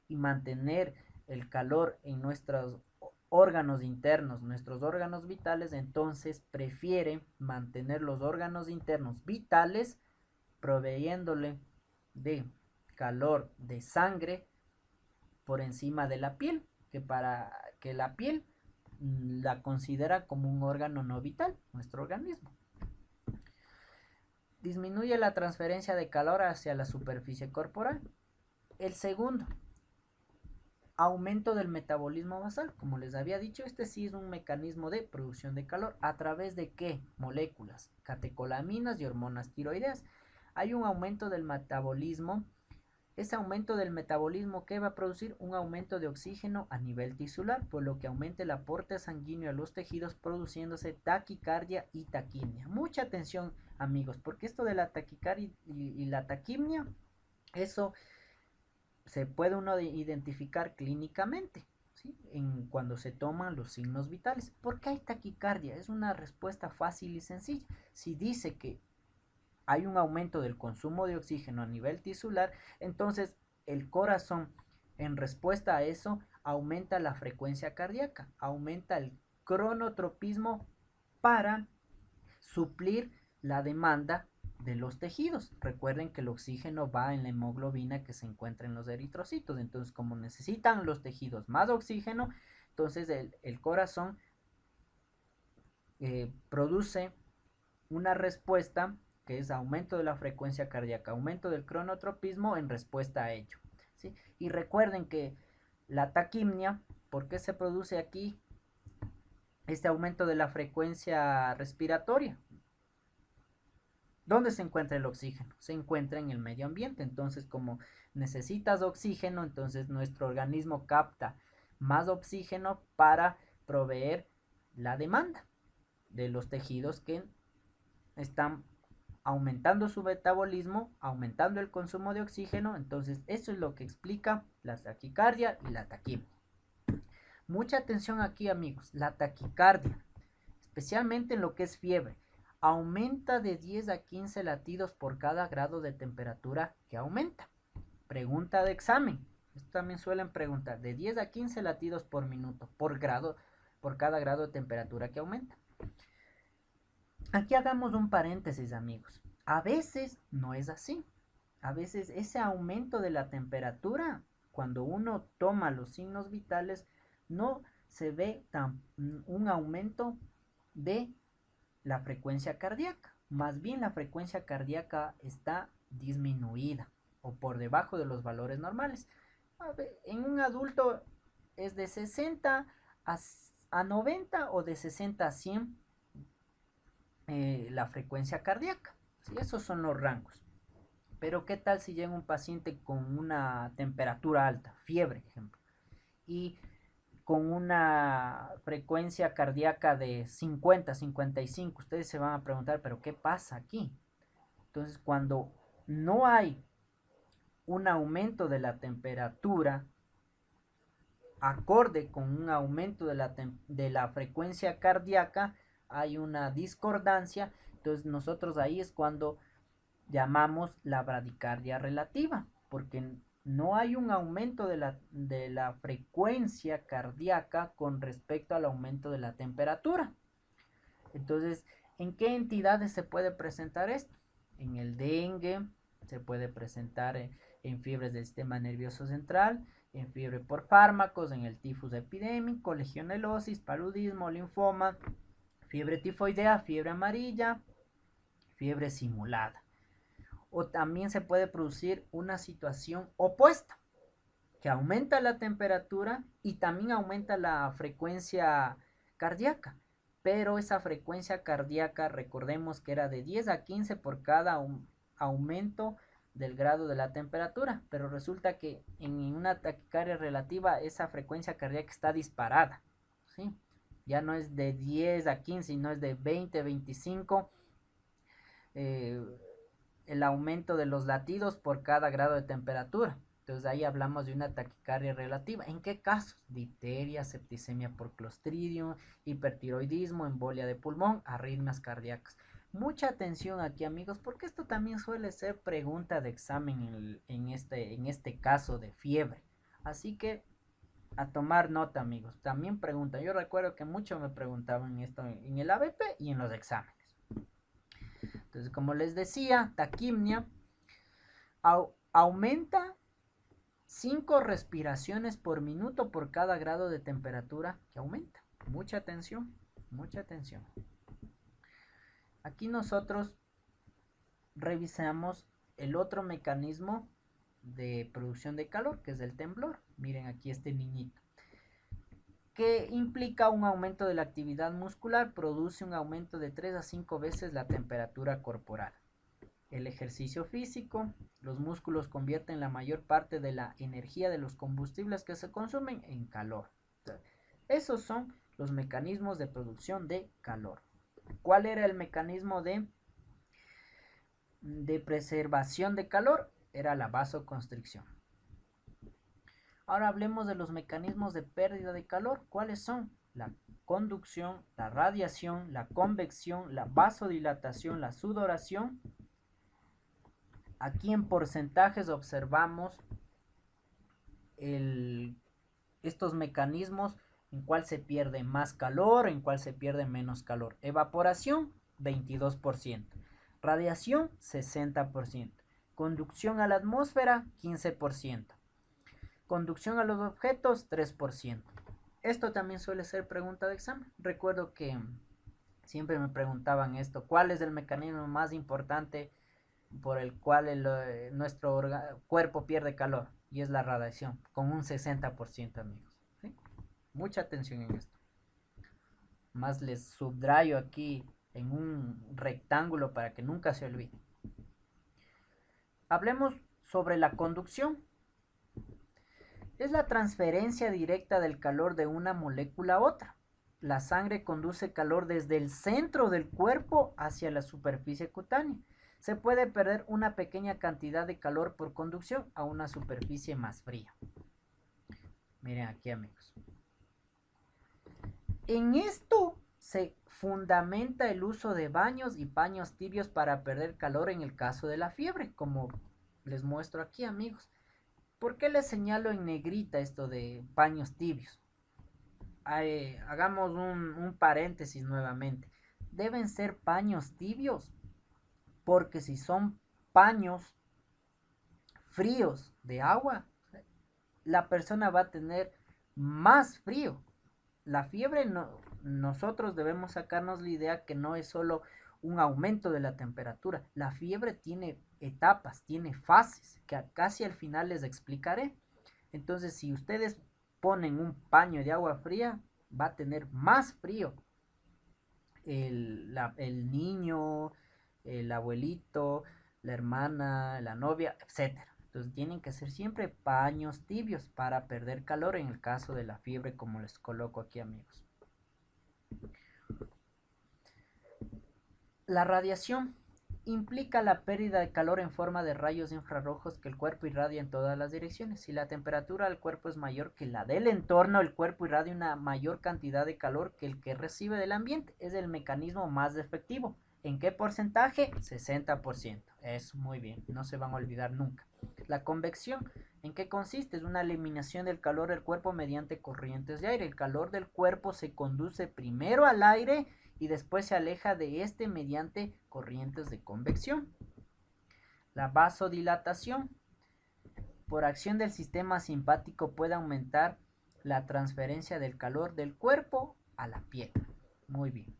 Speaker 1: y mantener el calor en nuestros órganos internos, nuestros órganos vitales, entonces prefiere mantener los órganos internos vitales proveyéndole de calor de sangre por encima de la piel, que para que la piel la considera como un órgano no vital, nuestro organismo. Disminuye la transferencia de calor hacia la superficie corporal. El segundo, aumento del metabolismo basal. Como les había dicho, este sí es un mecanismo de producción de calor. ¿A través de qué? Moléculas, catecolaminas y hormonas tiroideas. Hay un aumento del metabolismo. Ese aumento del metabolismo que va a producir un aumento de oxígeno a nivel tisular, por lo que aumenta el aporte sanguíneo a los tejidos, produciéndose taquicardia y taquimia. Mucha atención, amigos, porque esto de la taquicardia y la taquimia, eso se puede uno identificar clínicamente, ¿sí? Cuando se toman los signos vitales. ¿Por qué hay taquicardia? Es una respuesta fácil y sencilla. Si dice que hay un aumento del consumo de oxígeno a nivel tisular, entonces el corazón, en respuesta a eso, aumenta la frecuencia cardíaca, aumenta el cronotropismo para suplir la demanda de los tejidos. Recuerden que el oxígeno va en la hemoglobina que se encuentra en los eritrocitos, entonces como necesitan los tejidos más oxígeno, entonces el corazón produce una respuesta que es aumento de la frecuencia cardíaca, aumento del cronotropismo en respuesta a ello, ¿sí? Y recuerden que la taquimia, ¿por qué se produce aquí este aumento de la frecuencia respiratoria? ¿Dónde se encuentra el oxígeno? Se encuentra en el medio ambiente. Entonces, como necesitas oxígeno, entonces nuestro organismo capta más oxígeno para proveer la demanda de los tejidos que están aumentando su metabolismo, aumentando el consumo de oxígeno. Entonces eso es lo que explica la taquicardia y la taquimia. Mucha atención aquí, amigos. La taquicardia, especialmente en lo que es fiebre, aumenta de 10 a 15 latidos por cada grado de temperatura que aumenta. Pregunta de examen. Esto también suelen preguntar, de 10 a 15 latidos por minuto por cada grado de temperatura que aumenta. Aquí hagamos un paréntesis, amigos. A veces no es así. A veces ese aumento de la temperatura cuando uno toma los signos vitales, no se ve un aumento de la frecuencia cardíaca. Más bien la frecuencia cardíaca está disminuida o por debajo de los valores normales. En un adulto es de 60 a 90 o de 60 a 100 la frecuencia cardíaca. ¿Sí? Esos son los rangos. Pero ¿qué tal si llega un paciente con una temperatura alta, fiebre, ejemplo, y con una frecuencia cardíaca de 50, 55? Ustedes se van a preguntar, ¿pero qué pasa aquí? Entonces, cuando no hay un aumento de la temperatura acorde con un aumento de la frecuencia cardíaca, hay una discordancia. Entonces nosotros ahí es cuando llamamos la bradicardia relativa, porque no hay un aumento de la frecuencia cardíaca con respecto al aumento de la temperatura. Entonces, ¿en qué entidades se puede presentar esto? En el dengue se puede presentar en fiebres del sistema nervioso central, en fiebre por fármacos, en el tifus epidémico, legionelosis, paludismo, linfoma, fiebre tifoidea, fiebre amarilla, fiebre simulada. O también se puede producir una situación opuesta, que aumenta la temperatura y también aumenta la frecuencia cardíaca. Pero esa frecuencia cardíaca, recordemos que era de 10 a 15 por cada aumento del grado de la temperatura, pero resulta que en una taquicardia relativa esa frecuencia cardíaca está disparada, ¿sí? Ya no es de 10 a 15, sino es de 20, 25, el aumento de los latidos por cada grado de temperatura. Entonces ahí hablamos de una taquicardia relativa. ¿En qué casos? Difteria, septicemia por Clostridium, hipertiroidismo, embolia de pulmón, arritmias cardíacas. Mucha atención aquí, amigos, porque esto también suele ser pregunta de examen en este caso de fiebre. Así que a tomar nota, amigos. También preguntan. Yo recuerdo que mucho me preguntaban esto en el ABP y en los exámenes. Entonces, como les decía, taquimnia aumenta 5 respiraciones por minuto por cada grado de temperatura que aumenta. Mucha atención, mucha atención. Aquí nosotros revisamos el otro mecanismo de producción de calor, que es el temblor. Miren aquí este niñito, que implica un aumento de la actividad muscular, produce un aumento de 3 a 5 veces la temperatura corporal. El ejercicio físico, los músculos convierten la mayor parte de la energía de los combustibles que se consumen en calor. Esos son los mecanismos de producción de calor. ¿Cuál era el mecanismo de preservación de calor? Era la vasoconstricción. Ahora hablemos de los mecanismos de pérdida de calor. ¿Cuáles son? La conducción, la radiación, la convección, la vasodilatación, la sudoración. Aquí en porcentajes observamos estos mecanismos, en cuál se pierde más calor, en cuál se pierde menos calor. Evaporación, 22%. Radiación, 60%. Conducción a la atmósfera, 15%. Conducción a los objetos, 3%. Esto también suele ser pregunta de examen. Recuerdo que siempre me preguntaban esto: ¿cuál es el mecanismo más importante por el cual nuestro cuerpo pierde calor? Y es la radiación, con un 60%, amigos. ¿Sí? Mucha atención en esto. Más les subrayo aquí en un rectángulo para que nunca se olvide. Hablemos sobre la conducción. Es la transferencia directa del calor de una molécula a otra. La sangre conduce calor desde el centro del cuerpo hacia la superficie cutánea. Se puede perder una pequeña cantidad de calor por conducción a una superficie más fría. Miren aquí, amigos. En esto se fundamenta el uso de baños y paños tibios para perder calor en el caso de la fiebre, como les muestro aquí, amigos. ¿Por qué les señalo en negrita esto de paños tibios? Hagamos un paréntesis nuevamente. Deben ser paños tibios, porque si son paños fríos de agua, la persona va a tener más frío. La fiebre, nosotros debemos sacarnos la idea que no es solo un aumento de la temperatura. La fiebre tiene etapas, tiene fases, que casi al final les explicaré. Entonces, si ustedes ponen un paño de agua fría, va a tener más frío el niño, el abuelito, la hermana, la novia, etcétera. Entonces tienen que ser siempre paños tibios para perder calor en el caso de la fiebre, como les coloco aquí, amigos. La radiación implica la pérdida de calor en forma de rayos infrarrojos que el cuerpo irradia en todas las direcciones. Si la temperatura del cuerpo es mayor que la del entorno, el cuerpo irradia una mayor cantidad de calor que el que recibe del ambiente. Es el mecanismo más efectivo. ¿En qué porcentaje? 60%. Eso, muy bien, no se van a olvidar nunca. La convección, ¿en qué consiste? Es una eliminación del calor del cuerpo mediante corrientes de aire. El calor del cuerpo se conduce primero al aire y después se aleja de este mediante corrientes de convección. La vasodilatación, por acción del sistema simpático, puede aumentar la transferencia del calor del cuerpo a la piel. Muy bien.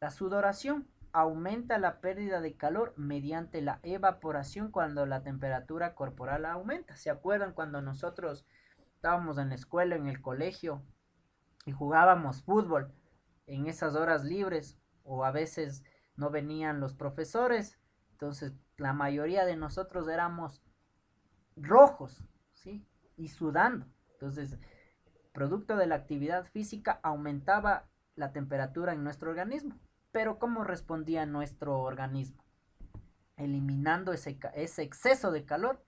Speaker 1: La sudoración aumenta la pérdida de calor mediante la evaporación cuando la temperatura corporal aumenta. ¿Se acuerdan cuando nosotros estábamos en la escuela, en el colegio, y jugábamos fútbol en esas horas libres, o a veces no venían los profesores? Entonces la mayoría de nosotros éramos rojos, ¿sí? Y sudando. Entonces, producto de la actividad física, aumentaba la temperatura en nuestro organismo. Pero ¿cómo respondía nuestro organismo? Eliminando ese exceso de calor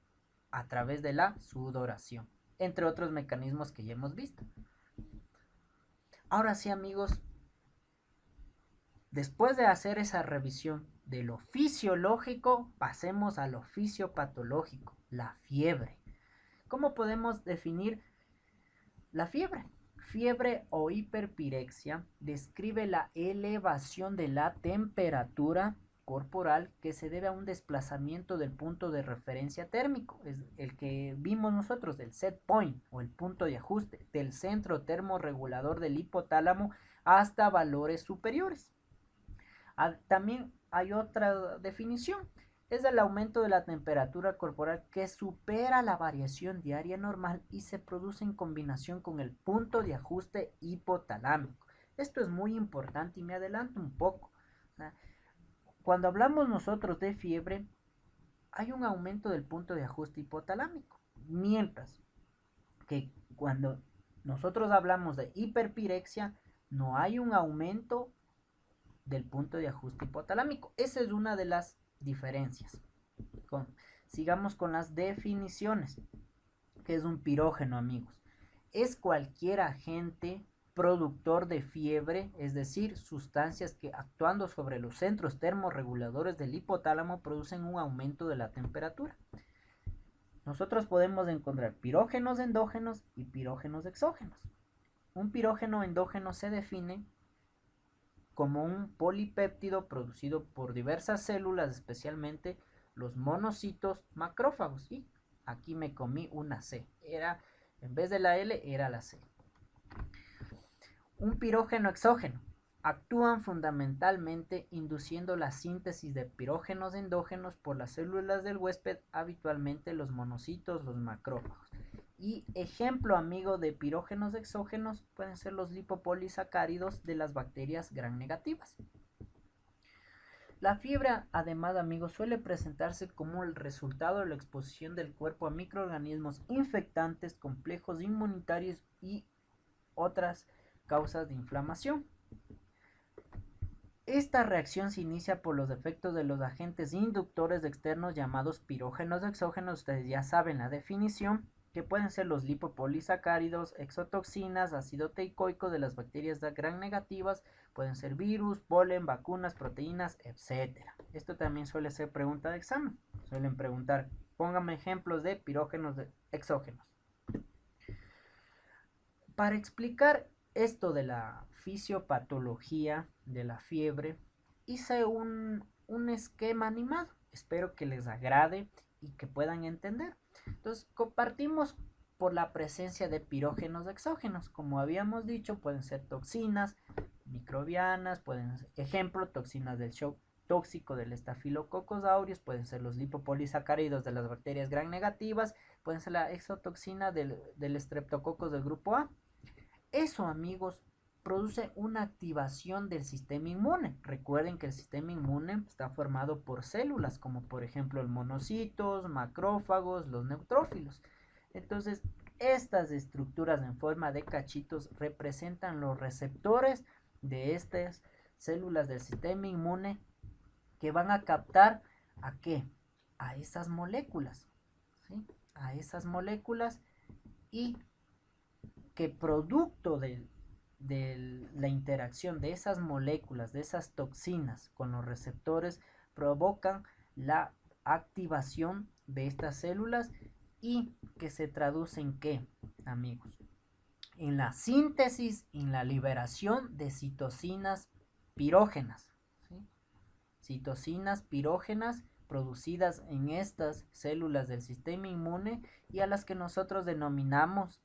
Speaker 1: a través de la sudoración, entre otros mecanismos que ya hemos visto. Ahora sí, amigos, después de hacer esa revisión de lo fisiológico, pasemos a lo fisiopatológico, la fiebre. ¿Cómo podemos definir la fiebre? Fiebre o hiperpirexia describe la elevación de la temperatura corporal que se debe a un desplazamiento del punto de referencia térmico, es el que vimos nosotros, del set point o el punto de ajuste, del centro termorregulador del hipotálamo hasta valores superiores. También hay otra definición, es el aumento de la temperatura corporal que supera la variación diaria normal y se produce en combinación con el punto de ajuste hipotalámico. Esto es muy importante y me adelanto un poco. Cuando hablamos nosotros de fiebre, hay un aumento del punto de ajuste hipotalámico, mientras que cuando nosotros hablamos de hiperpirexia, no hay un aumento del punto de ajuste hipotalámico. Esa es una de las diferencias. Sigamos con las definiciones. ¿Qué es un pirógeno, amigos? Es cualquier agente productor de fiebre, es decir, sustancias que actuando sobre los centros termorreguladores del hipotálamo producen un aumento de la temperatura. Nosotros podemos encontrar pirógenos endógenos y pirógenos exógenos. Un pirógeno endógeno se define como un polipéptido producido por diversas células, especialmente los monocitos macrófagos. Y aquí me comí una C. En vez de la L, era la C. Un pirógeno exógeno. Actúan fundamentalmente induciendo la síntesis de pirógenos endógenos por las células del huésped, habitualmente los monocitos, los macrófagos. Y ejemplo, amigo, de pirógenos exógenos pueden ser los lipopolisacáridos de las bacterias gram negativas. La fiebre, además, amigos, suele presentarse como el resultado de la exposición del cuerpo a microorganismos infectantes, complejos inmunitarios y otras causas de inflamación. Esta reacción se inicia por los efectos de los agentes inductores externos llamados pirógenos exógenos. Ustedes ya saben la definición, que pueden ser los lipopolisacáridos, exotoxinas, ácido teicoico de las bacterias gram negativas, pueden ser virus, polen, vacunas, proteínas, etc. Esto también suele ser pregunta de examen. Suelen preguntar, póngame ejemplos de pirógenos exógenos. Para explicar esto de la fisiopatología de la fiebre, hice un esquema animado. Espero que les agrade y que puedan entender. Entonces, compartimos por la presencia de pirógenos exógenos. Como habíamos dicho, pueden ser toxinas microbianas, pueden ser, ejemplo, toxinas del shock tóxico del Staphylococcus aureus, pueden ser los lipopolisacáridos de las bacterias gram negativas, pueden ser la exotoxina del Streptococcus del grupo A. Eso, amigos, produce una activación del sistema inmune. Recuerden que el sistema inmune está formado por células, como por ejemplo el monocitos, macrófagos, los neutrófilos. Entonces, estas estructuras en forma de cachitos representan los receptores de estas células del sistema inmune que van a captar ¿a qué? A esas moléculas, ¿sí? A esas moléculas, y que producto de la interacción de esas moléculas, de esas toxinas con los receptores, provocan la activación de estas células y que se traduce en ¿qué, amigos? En la síntesis, en la liberación de citocinas pirógenas, ¿sí? Citocinas pirógenas producidas en estas células del sistema inmune y a las que nosotros denominamos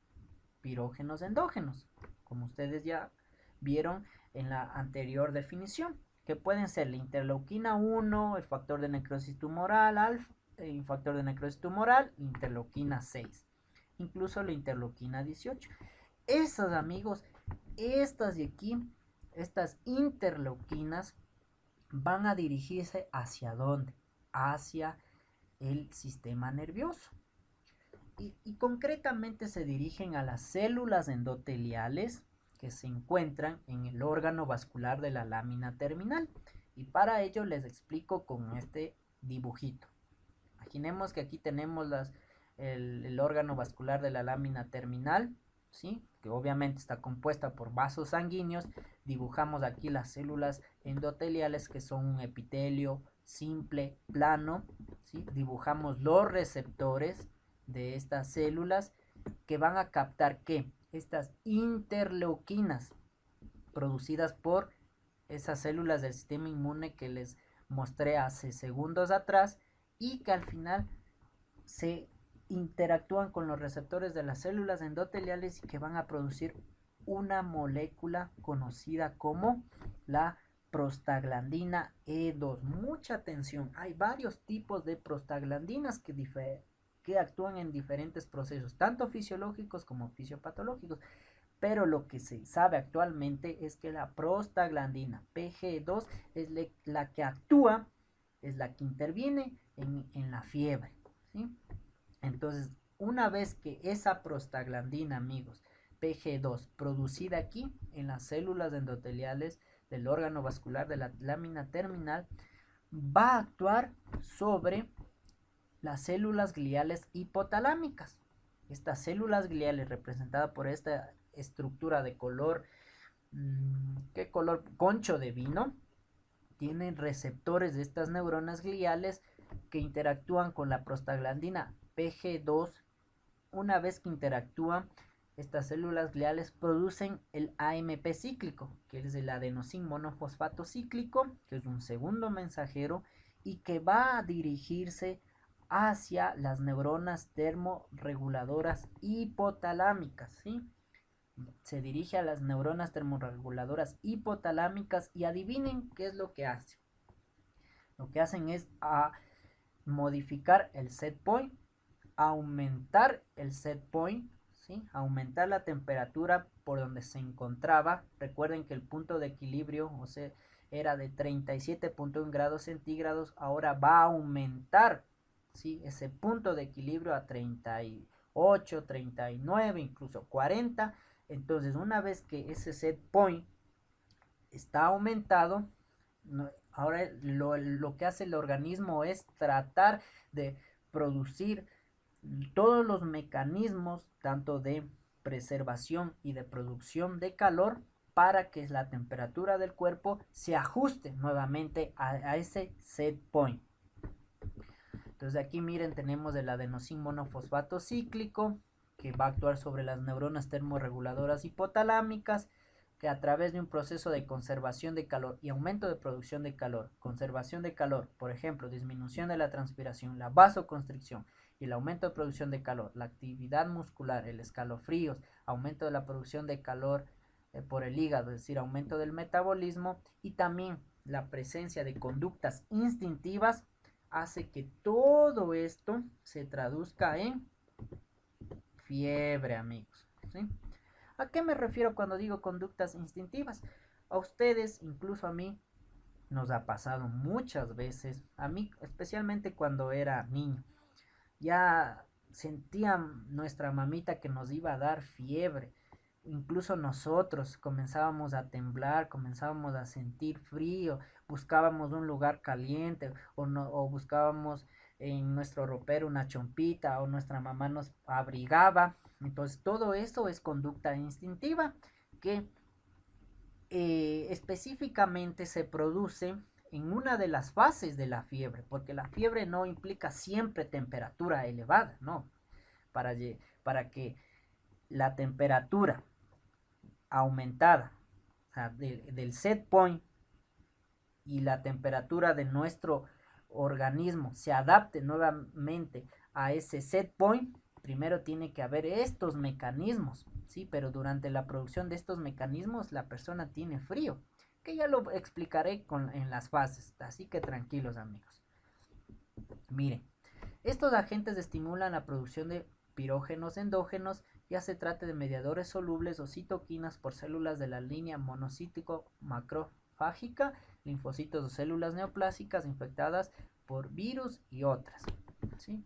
Speaker 1: pirógenos endógenos, como ustedes ya vieron en la anterior definición, que pueden ser la interleuquina 1, el factor de necrosis tumoral alfa, el factor de necrosis tumoral, interleuquina 6, incluso la interleuquina 18. Esas, amigos, estas de aquí, estas interleuquinas van a dirigirse ¿hacia dónde? Hacia el sistema nervioso. Y concretamente se dirigen a las células endoteliales que se encuentran en el órgano vascular de la lámina terminal. Y para ello les explico con este dibujito. Imaginemos que aquí tenemos el órgano vascular de la lámina terminal, ¿sí? Que obviamente está compuesta por vasos sanguíneos. Dibujamos aquí las células endoteliales, que son un epitelio simple, plano, ¿sí? Dibujamos los receptores de estas células que van a captar ¿qué? Estas interleuquinas producidas por esas células del sistema inmune que les mostré hace segundos atrás, y que al final se interactúan con los receptores de las células endoteliales y que van a producir una molécula conocida como la prostaglandina E2. Mucha atención, hay varios tipos de prostaglandinas que actúan en diferentes procesos, tanto fisiológicos como fisiopatológicos, pero lo que se sabe actualmente es que la prostaglandina PG2 es la que actúa, es la que interviene en la fiebre, ¿sí? Entonces, una vez que esa prostaglandina, amigos, PG2, producida aquí en las células endoteliales del órgano vascular de la lámina terminal, va a actuar sobre las células gliales hipotalámicas. Estas células gliales, representadas por esta estructura de color, ¿qué color? Concho de vino, tienen receptores de estas neuronas gliales que interactúan con la prostaglandina PG2. Una vez que interactúan, estas células gliales producen el AMP cíclico, que es el adenosín monofosfato cíclico, que es un segundo mensajero y que va a dirigirse hacia las neuronas termorreguladoras hipotalámicas, ¿sí? Se dirige a las neuronas termorreguladoras hipotalámicas y adivinen qué es lo que hace. Lo que hacen es modificar el set point, aumentar el set point, ¿sí? Aumentar la temperatura por donde se encontraba. Recuerden que el punto de equilibrio, o sea, era de 37.1 grados centígrados, ahora va a aumentar, ¿sí? Ese punto de equilibrio a 38, 39, incluso 40. Entonces, una vez que ese set point está aumentado, ahora lo que hace el organismo es tratar de producir todos los mecanismos, tanto de preservación y de producción de calor, para que la temperatura del cuerpo se ajuste nuevamente a ese set point. Entonces aquí miren, tenemos el adenosín monofosfato cíclico, que va a actuar sobre las neuronas termorreguladoras hipotalámicas, que a través de un proceso de conservación de calor y aumento de producción de calor, conservación de calor, por ejemplo, disminución de la transpiración, la vasoconstricción y el aumento de producción de calor, la actividad muscular, el escalofríos, aumento de la producción de calor por el hígado, es decir, aumento del metabolismo, y también la presencia de conductas instintivas hace que todo esto se traduzca en fiebre, amigos, ¿sí? ¿A qué me refiero cuando digo conductas instintivas? A ustedes, incluso a mí, nos ha pasado muchas veces, a mí especialmente cuando era niño, ya sentía nuestra mamita que nos iba a dar fiebre. Incluso nosotros comenzábamos a temblar, comenzábamos a sentir frío, buscábamos un lugar caliente o buscábamos en nuestro ropero una chompita o nuestra mamá nos abrigaba. Entonces todo eso es conducta instintiva que específicamente se produce en una de las fases de la fiebre, porque la fiebre no implica siempre temperatura elevada, no. Para, para que la temperatura aumentada, o sea, del set point y la temperatura de nuestro organismo se adapte nuevamente a ese set point, primero tiene que haber estos mecanismos, ¿sí? Pero durante la producción de estos mecanismos la persona tiene frío, que ya lo explicaré en las fases, así que tranquilos amigos. Miren, estos agentes estimulan la producción de pirógenos endógenos, ya se trate de mediadores solubles o citoquinas por células de la línea monocítico macrofágica, linfocitos o células neoplásicas infectadas por virus y otras, ¿sí?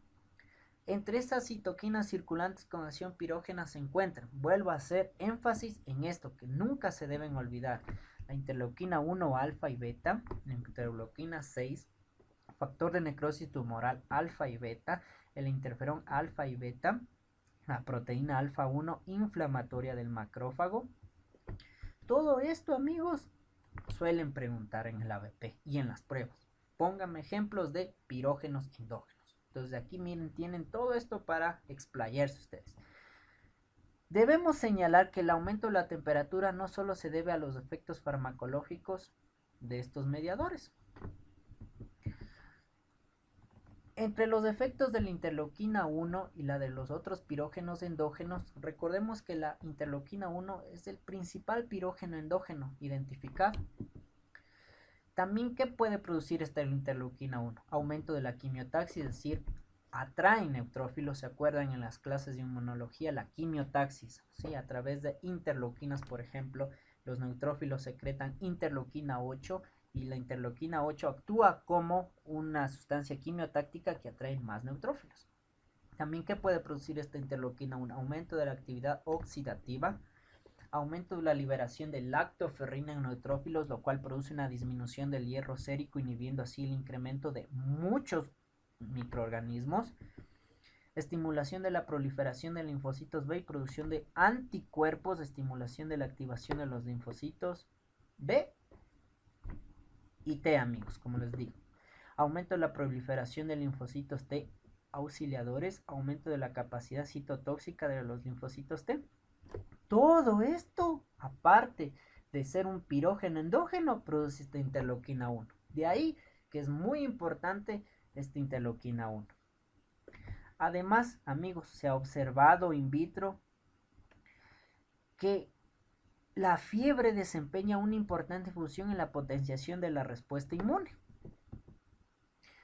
Speaker 1: Entre estas citoquinas circulantes con acción pirógena se encuentran, vuelvo a hacer énfasis en esto, que nunca se deben olvidar, la interleuquina 1 alfa y beta, la interleuquina 6, factor de necrosis tumoral alfa y beta, el interferón alfa y beta, la proteína alfa 1 inflamatoria del macrófago. Todo esto, amigos, suelen preguntar en el ABP y en las pruebas. Pónganme ejemplos de pirógenos endógenos. Entonces aquí miren, tienen todo esto para explayarse ustedes. Debemos señalar que el aumento de la temperatura no solo se debe a los efectos farmacológicos de estos mediadores. Entre los efectos de la interleuquina 1 y la de los otros pirógenos endógenos, recordemos que la interleuquina 1 es el principal pirógeno endógeno identificado. También, ¿qué puede producir esta interleuquina 1? Aumento de la quimiotaxis, es decir, atrae neutrófilos, ¿se acuerdan en las clases de inmunología? La quimiotaxis, ¿sí? A través de interleuquinas, por ejemplo, los neutrófilos secretan interleuquina 8 y la interleuquina 8 actúa como una sustancia quimiotáctica que atrae más neutrófilos. También, ¿qué puede producir esta interleuquina 1? Aumento de la actividad oxidativa, aumento de la liberación de lactoferrina en neutrófilos, lo cual produce una disminución del hierro sérico, inhibiendo así el incremento de muchos microorganismos, estimulación de la proliferación de linfocitos B y producción de anticuerpos, estimulación de la activación de los linfocitos B y T, amigos, como les digo. Aumento de la proliferación de linfocitos T auxiliadores, aumento de la capacidad citotóxica de los linfocitos T. Todo esto, aparte de ser un pirógeno endógeno, produce esta interleuquina 1. De ahí que es muy importante esta interleuquina 1. Además, amigos, se ha observado in vitro que la fiebre desempeña una importante función en la potenciación de la respuesta inmune.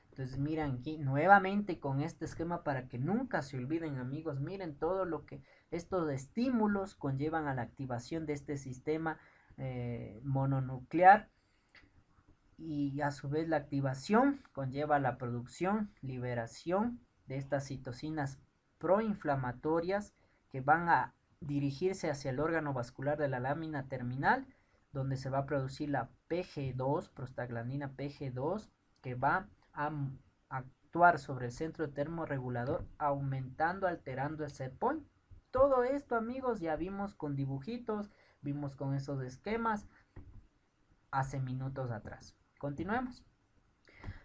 Speaker 1: Entonces miren aquí nuevamente con este esquema para que nunca se olviden, amigos, miren todo lo que estos estímulos conllevan a la activación de este sistema mononuclear, y a su vez la activación conlleva la producción, liberación de estas citocinas proinflamatorias que van a dirigirse hacia el órgano vascular de la lámina terminal, donde se va a producir la PG2, prostaglandina PG2, que va a actuar sobre el centro termorregulador, aumentando, alterando el set point. Todo esto, amigos, ya vimos con dibujitos, vimos con esos esquemas hace minutos atrás. Continuemos.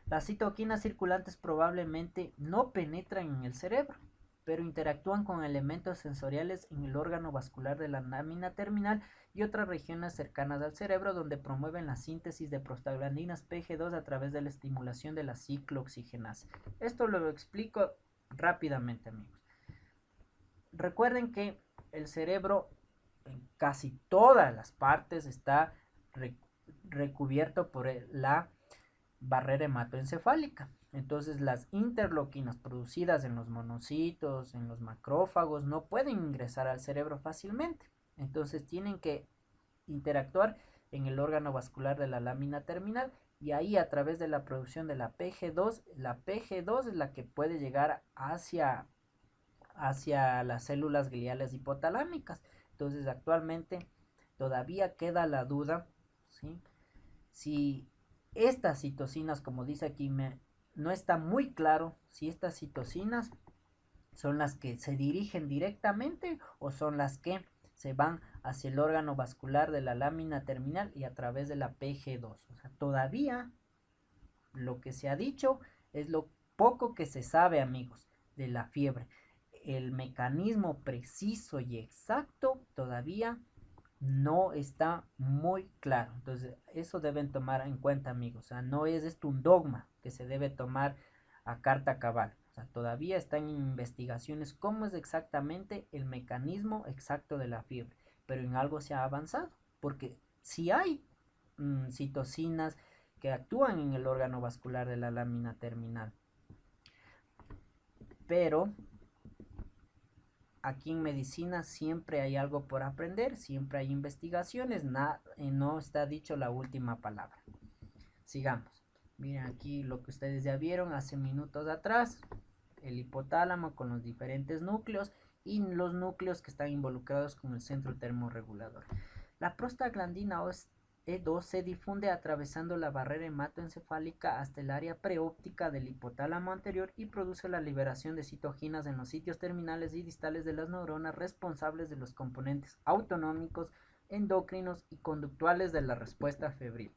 Speaker 1: Las citoquinas circulantes probablemente no penetran en el cerebro, pero interactúan con elementos sensoriales en el órgano vascular de la lámina terminal y otras regiones cercanas al cerebro, donde promueven la síntesis de prostaglandinas PG2 a través de la estimulación de la ciclooxigenasa. Esto lo explico rápidamente, amigos. Recuerden que el cerebro en casi todas las partes está recubierto por la barrera hematoencefálica. Entonces las interleuquinas producidas en los monocitos, en los macrófagos, no pueden ingresar al cerebro fácilmente. Entonces tienen que interactuar en el órgano vascular de la lámina terminal y ahí a través de la producción de la PG2, la PG2 es la que puede llegar hacia las células gliales hipotalámicas. Entonces actualmente todavía queda la duda, ¿sí?, si estas citocinas, como dice aquí, no está muy claro si estas citocinas son las que se dirigen directamente o son las que se van hacia el órgano vascular de la lámina terminal y a través de la PG2. O sea, todavía lo que se ha dicho es lo poco que se sabe, amigos, de la fiebre. El mecanismo preciso y exacto todavía no está muy claro. Entonces, eso deben tomar en cuenta, amigos. O sea, no es esto un dogma que se debe tomar a carta cabal. O sea, todavía están en investigaciones cómo es exactamente el mecanismo exacto de la fiebre. Pero en algo se ha avanzado. Porque si hay citocinas que actúan en el órgano vascular de la lámina terminal. Pero aquí en medicina siempre hay algo por aprender, siempre hay investigaciones, no está dicho la última palabra. Sigamos. Miren aquí lo que ustedes ya vieron hace minutos atrás, el hipotálamo con los diferentes núcleos y los núcleos que están involucrados con el centro termorregulador. La prostaglandina E2 se difunde atravesando la barrera hematoencefálica hasta el área preóptica del hipotálamo anterior y produce la liberación de citoquinas en los sitios terminales y distales de las neuronas responsables de los componentes autonómicos, endocrinos y conductuales de la respuesta febril.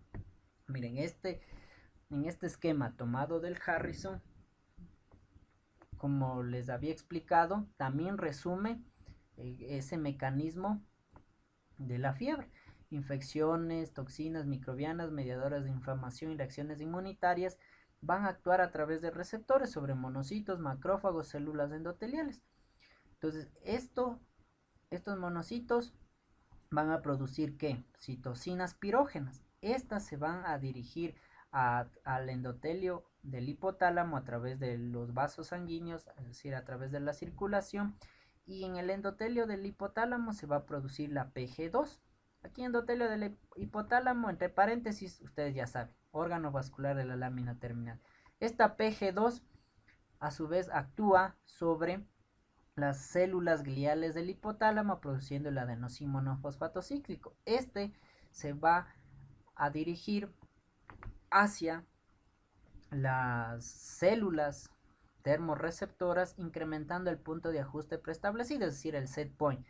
Speaker 1: Miren, en este esquema tomado del Harrison, como les había explicado, también resume ese mecanismo de la fiebre. Infecciones, toxinas microbianas, mediadoras de inflamación y reacciones inmunitarias van a actuar a través de receptores sobre monocitos, macrófagos, células endoteliales. Entonces, estos monocitos van a producir ¿qué? Citocinas pirógenas. Estas se van a dirigir al endotelio del hipotálamo a través de los vasos sanguíneos, es decir, a través de la circulación, y en el endotelio del hipotálamo se va a producir la PG2. Aquí endotelio del hipotálamo, entre paréntesis, ustedes ya saben, órgano vascular de la lámina terminal. Esta PG2 a su vez actúa sobre las células gliales del hipotálamo produciendo el adenosín monofosfato cíclico. Este se va a dirigir hacia las células termorreceptoras incrementando el punto de ajuste preestablecido, es decir, el set point.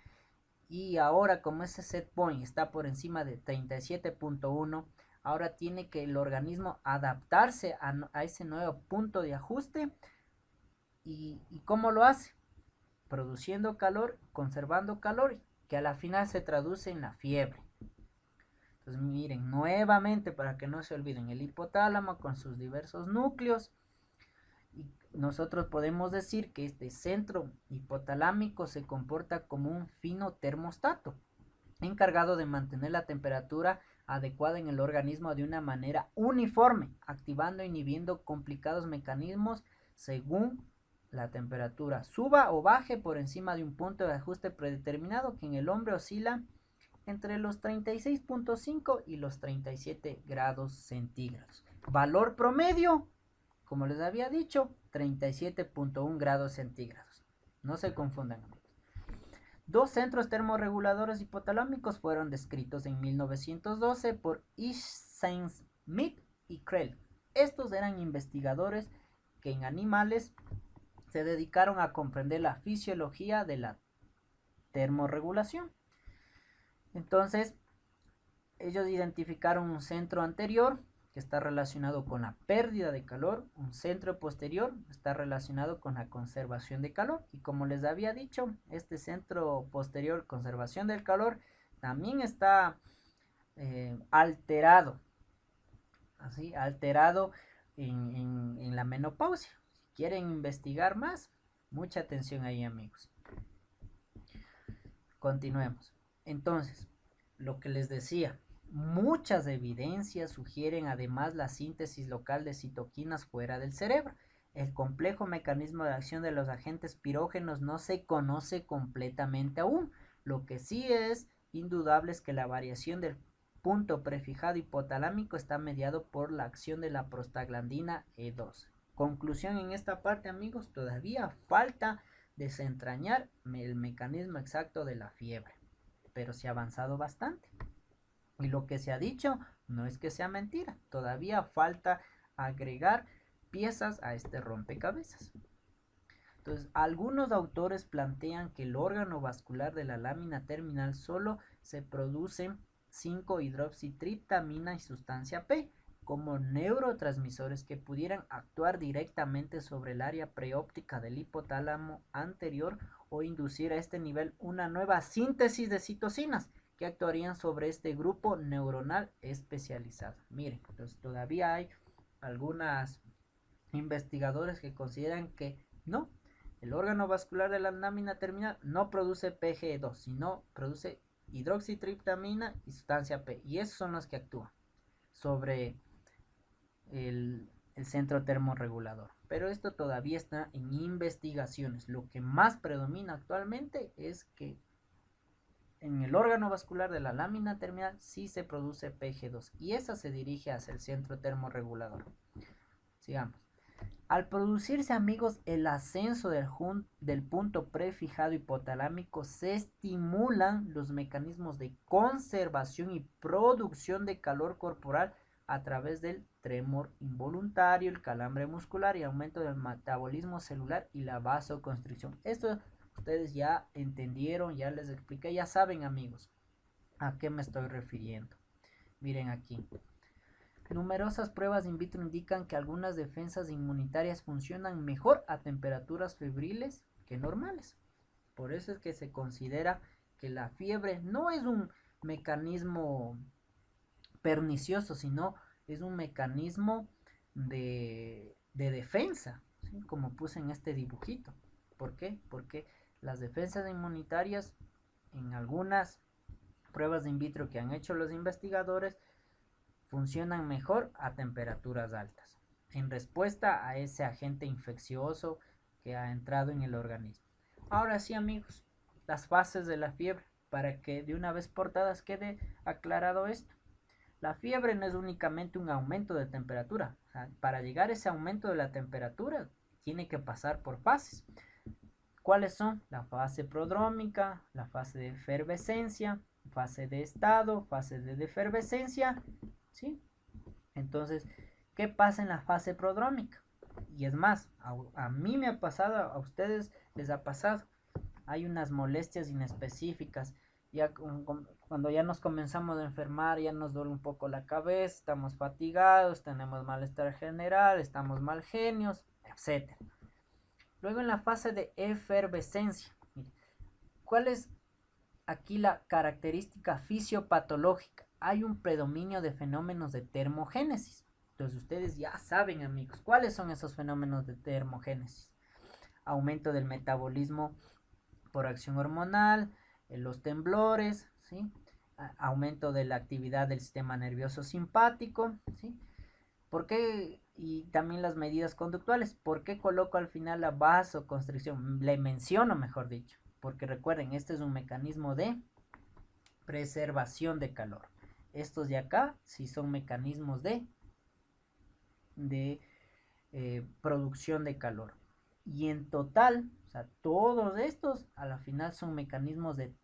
Speaker 1: Y ahora como ese set point está por encima de 37.1, ahora tiene que el organismo adaptarse a ese nuevo punto de ajuste. ¿Y cómo lo hace? Produciendo calor, conservando calor, que a la final se traduce en la fiebre. Entonces miren, nuevamente para que no se olviden, el hipotálamo con sus diversos núcleos, y nosotros podemos decir que este centro hipotalámico se comporta como un fino termostato, encargado de mantener la temperatura adecuada en el organismo de una manera uniforme, activando e inhibiendo complicados mecanismos según la temperatura suba o baje por encima de un punto de ajuste predeterminado que en el hombre oscila entre los 36.5 y los 37 grados centígrados. Valor promedio, como les había dicho, 37.1 grados centígrados. No se confundan, amigos. Dos centros termorreguladores hipotalámicos fueron descritos en 1912 por Isch-Saint-Smith y Krell. Estos eran investigadores que en animales se dedicaron a comprender la fisiología de la termorregulación. Entonces, ellos identificaron un centro anterior que está relacionado con la pérdida de calor, un centro posterior está relacionado con la conservación de calor, y como les había dicho, este centro posterior, conservación del calor, también está alterado, alterado en la menopausia. Si quieren investigar más, Mucha atención ahí, amigos. Continuemos. Entonces, lo que les decía, muchas evidencias sugieren además la síntesis local de citoquinas fuera del cerebro. El complejo mecanismo de acción de los agentes pirógenos no se conoce completamente aún. Lo que sí es indudable es que la variación del punto prefijado hipotalámico está mediado por la acción de la prostaglandina E2. Conclusión en esta parte, amigos, todavía falta desentrañar el mecanismo exacto de la fiebre, pero se ha avanzado bastante. Y lo que se ha dicho no es que sea mentira, todavía falta agregar piezas a este rompecabezas. Entonces, algunos autores plantean que el órgano vascular de la lámina terminal solo se produce 5-hidroxitriptamina y sustancia P como neurotransmisores que pudieran actuar directamente sobre el área preóptica del hipotálamo anterior o inducir a este nivel una nueva síntesis de citocinas que actuarían sobre este grupo neuronal especializado. Miren, entonces todavía hay algunos investigadores que consideran que no, el órgano vascular de la lámina terminal no produce PGE2, sino produce hidroxitriptamina y sustancia P, y esos son los que actúan sobre el centro termorregulador. Pero esto todavía está en investigaciones. Lo que más predomina actualmente es que en el órgano vascular de la lámina terminal sí se produce PG2 y esa se dirige hacia el centro termorregulador. Sigamos. Al producirse, amigos, el ascenso del punto prefijado hipotalámico, se estimulan los mecanismos de conservación y producción de calor corporal a través del tremor involuntario, el calambre muscular y aumento del metabolismo celular y la vasoconstricción. Esto ustedes ya entendieron, ya les expliqué, ya saben, amigos, a qué me estoy refiriendo. Miren aquí. Numerosas pruebas in vitro indican que algunas defensas inmunitarias funcionan mejor a temperaturas febriles que normales. Por eso es que se considera que la fiebre no es un mecanismo pernicioso, sino es un mecanismo de defensa, ¿sí? Como puse en este dibujito. ¿Por qué? Porque las defensas inmunitarias en algunas pruebas in vitro que han hecho los investigadores funcionan mejor a temperaturas altas, en respuesta a ese agente infeccioso que ha entrado en el organismo. Ahora sí, amigos, las fases de la fiebre, para que de una vez por todas quede aclarado esto. La fiebre no es únicamente un aumento de temperatura. O sea, para llegar a ese aumento de la temperatura, tiene que pasar por fases. ¿Cuáles son? La fase prodrómica, la fase de efervescencia, fase de estado, fase de efervescencia, ¿sí? Entonces, ¿qué pasa en la fase prodrómica? Y es más, a mí me ha pasado, a ustedes les ha pasado. Hay unas molestias inespecíficas. Ya cuando ya nos comenzamos a enfermar, ya nos duele un poco la cabeza, estamos fatigados, tenemos malestar general, estamos mal genios, etc. Luego en la fase de efervescencia, ¿cuál es aquí la característica fisiopatológica? Hay un predominio de fenómenos de termogénesis. Entonces ustedes ya saben, amigos, ¿cuáles son esos fenómenos de termogénesis? Aumento del metabolismo por acción hormonal, los temblores, ¿sí? Aumento de la actividad del sistema nervioso simpático, ¿sí? ¿Por qué? Y también las medidas conductuales. ¿Por qué coloco al final la vasoconstricción? Le menciono, mejor dicho, porque recuerden, este es un mecanismo de preservación de calor. Estos de acá sí son mecanismos de producción de calor. Y en total, o sea, todos estos a la final son mecanismos de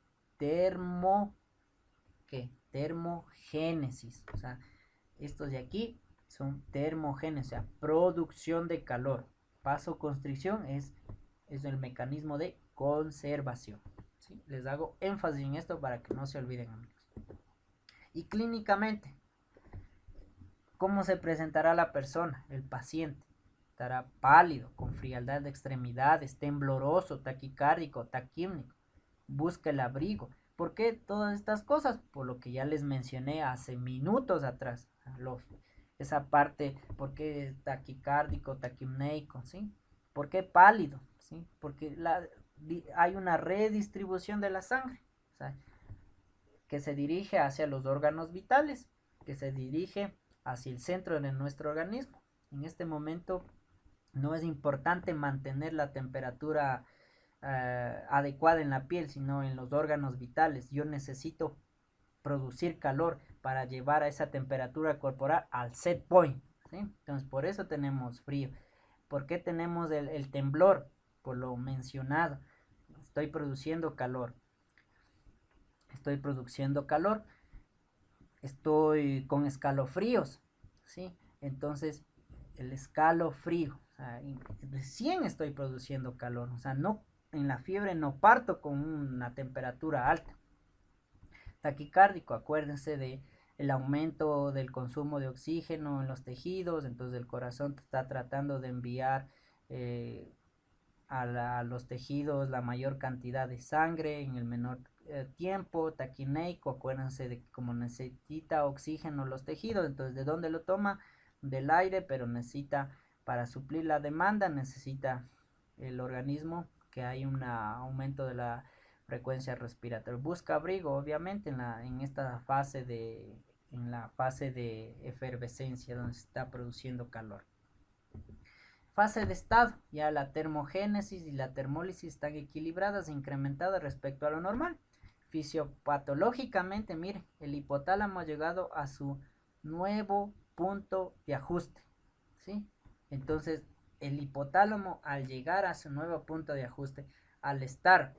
Speaker 1: termogénesis. O sea, estos de aquí son termogénesis, o sea, producción de calor. Vasoconstricción es el mecanismo de conservación, ¿sí? Les hago énfasis en esto para que no se olviden, amigos. Y clínicamente, ¿cómo se presentará la persona, el paciente? Estará pálido, con frialdad de extremidades, tembloroso, taquicárdico, taquímnico. Busca el abrigo. ¿Por qué todas estas cosas? Por lo que ya les mencioné hace minutos atrás. Esa parte, ¿por qué taquicárdico, taquimneico? ¿Sí? ¿Por qué pálido? ¿sí? Porque hay una redistribución de la sangre, o sea, que se dirige hacia los órganos vitales, que se dirige hacia el centro de nuestro organismo. En este momento no es importante mantener la temperatura adecuada en la piel, sino en los órganos vitales. Yo necesito producir calor para llevar a esa temperatura corporal al set point, ¿sí? Entonces por eso tenemos frío. ¿Por qué tenemos el temblor? Por lo mencionado. Estoy produciendo calor. Estoy produciendo calor. Estoy con escalofríos, ¿sí? Entonces el escalofrío, o sea, recién estoy produciendo calor, o sea, no, en la fiebre no parto con una temperatura alta. Taquicárdico, acuérdense de el aumento del consumo de oxígeno en los tejidos, entonces el corazón está tratando de enviar eh, a los tejidos la mayor cantidad de sangre en el menor tiempo. Taquineico, acuérdense de que como necesita oxígeno los tejidos, entonces ¿de dónde lo toma? Del aire, pero necesita, para suplir la demanda, necesita el organismo que hay un aumento de la frecuencia respiratoria. Busca abrigo, obviamente, en la fase de efervescencia, donde se está produciendo calor. Fase de estado, ya la termogénesis y la termólisis están equilibradas e incrementadas respecto a lo normal. Fisiopatológicamente, mire, el hipotálamo ha llegado a su nuevo punto de ajuste, ¿sí? Entonces, el hipotálamo al llegar a su nuevo punto de ajuste, al estar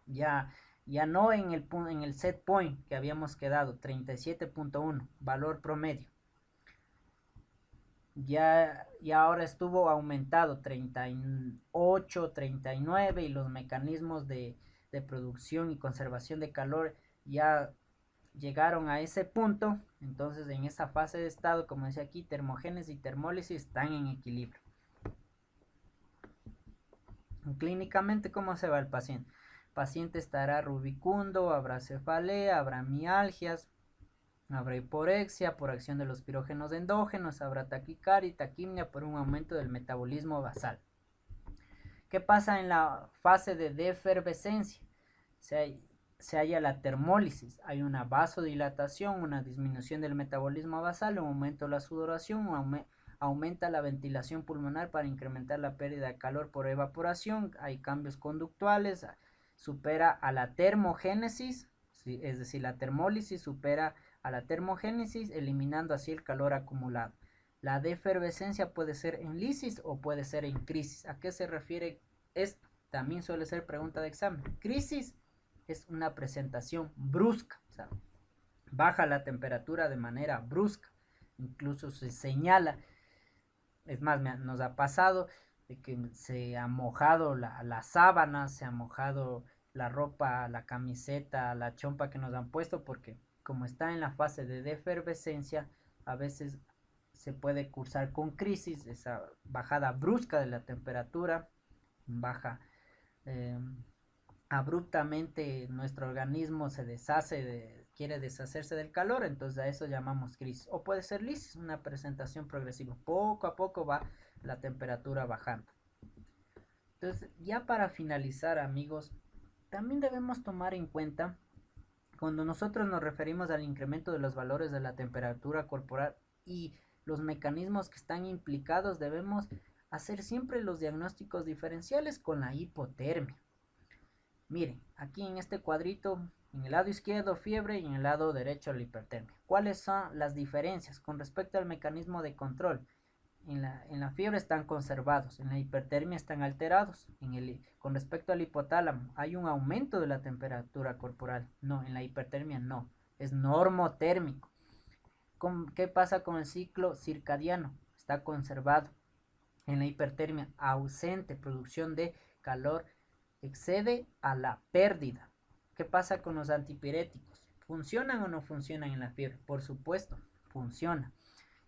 Speaker 1: ya, ya no en el set point que habíamos quedado, 37.1, valor promedio, ya ahora estuvo aumentado 38, 39 y los mecanismos de producción y conservación de calor ya llegaron a ese punto. Entonces en esa fase de estado, como decía aquí, termogénesis y termólisis están en equilibrio. Clínicamente, ¿cómo se va el paciente? El paciente estará rubicundo, habrá cefalea, habrá mialgias, habrá hiporexia por acción de los pirógenos endógenos, habrá taquicardia y taquimia por un aumento del metabolismo basal. ¿Qué pasa en la fase de defervescencia? Se halla la termólisis, hay una vasodilatación, una disminución del metabolismo basal, un aumento de la sudoración, aumenta la ventilación pulmonar para incrementar la pérdida de calor por evaporación, hay cambios conductuales, supera a la termogénesis, es decir, la termólisis supera a la termogénesis, eliminando así el calor acumulado. La defervescencia puede ser en lisis o puede ser en crisis. ¿A qué se refiere esto? También suele ser pregunta de examen. Crisis es una presentación brusca, o sea, baja la temperatura de manera brusca, incluso se señala, es más, nos ha pasado de que se ha mojado la sábana, se ha mojado la ropa, la camiseta, la chompa que nos han puesto, porque como está en la fase de defervescencia, a veces se puede cursar con crisis, esa bajada brusca de la temperatura, baja abruptamente nuestro organismo se quiere deshacerse del calor, entonces a eso llamamos crisis. O puede ser lisis, una presentación progresiva. Poco a poco va la temperatura bajando. Entonces, ya para finalizar, amigos, también debemos tomar en cuenta cuando nosotros nos referimos al incremento de los valores de la temperatura corporal y los mecanismos que están implicados, debemos hacer siempre los diagnósticos diferenciales con la hipotermia. Miren, aquí en este cuadrito, en el lado izquierdo fiebre y en el lado derecho la hipertermia. ¿Cuáles son las diferencias con respecto al mecanismo de control? En la fiebre están conservados, en la hipertermia están alterados. Con respecto al hipotálamo, ¿hay un aumento de la temperatura corporal? No, en la hipertermia no, es normotérmico. ¿Qué pasa con el ciclo circadiano? Está conservado. En la hipertermia, ausente, producción de calor excede a la pérdida. ¿Qué pasa con los antipiréticos? ¿Funcionan o no funcionan en la fiebre? Por supuesto, funciona.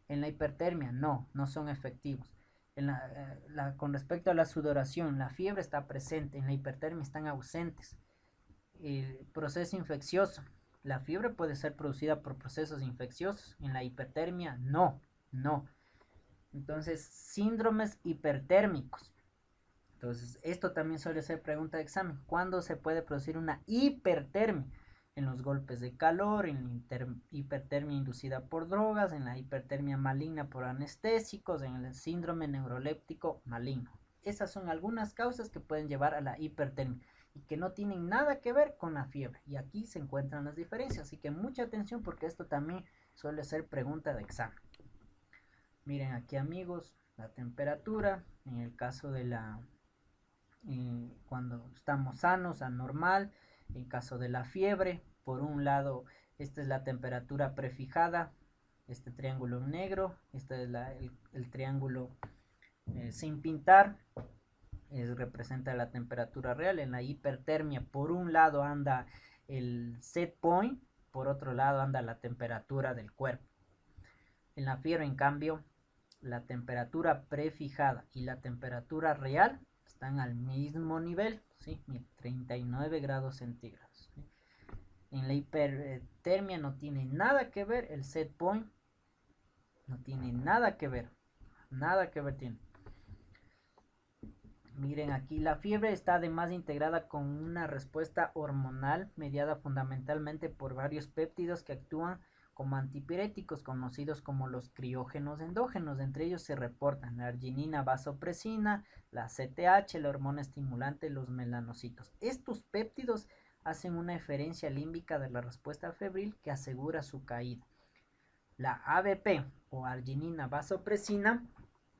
Speaker 1: En la hipertermia, no, no son efectivos. Con respecto a la sudoración, la fiebre está presente, en la hipertermia están ausentes. El proceso infeccioso, la fiebre puede ser producida por procesos infecciosos, en la hipertermia, no, no. Entonces, síndromes hipertérmicos. Entonces, esto también suele ser pregunta de examen. ¿Cuándo se puede producir una hipertermia? En los golpes de calor, en la hipertermia inducida por drogas, en la hipertermia maligna por anestésicos, en el síndrome neuroléptico maligno. Esas son algunas causas que pueden llevar a la hipertermia y que no tienen nada que ver con la fiebre. Y aquí se encuentran las diferencias, así que mucha atención porque esto también suele ser pregunta de examen. Miren aquí, amigos, la temperatura, en el caso de cuando estamos sanos, anormal, en caso de la fiebre, por un lado, esta es la temperatura prefijada, este triángulo negro, este es el triángulo sin pintar, representa la temperatura real. En la hipertermia, por un lado anda el set point, por otro lado anda la temperatura del cuerpo. En la fiebre, en cambio, la temperatura prefijada y la temperatura real están al mismo nivel, ¿sí? 39 grados centígrados. ¿Sí? En la hipertermia no tiene nada que ver el set point, no tiene nada que ver tiene. Miren aquí, la fiebre está además integrada con una respuesta hormonal mediada fundamentalmente por varios péptidos que actúan como antipiréticos conocidos como los criógenos endógenos. Entre ellos se reportan la arginina vasopresina, la CTH, la hormona estimulante, los melanocitos. Estos péptidos hacen una eferencia límbica de la respuesta febril que asegura su caída. La ABP o arginina vasopresina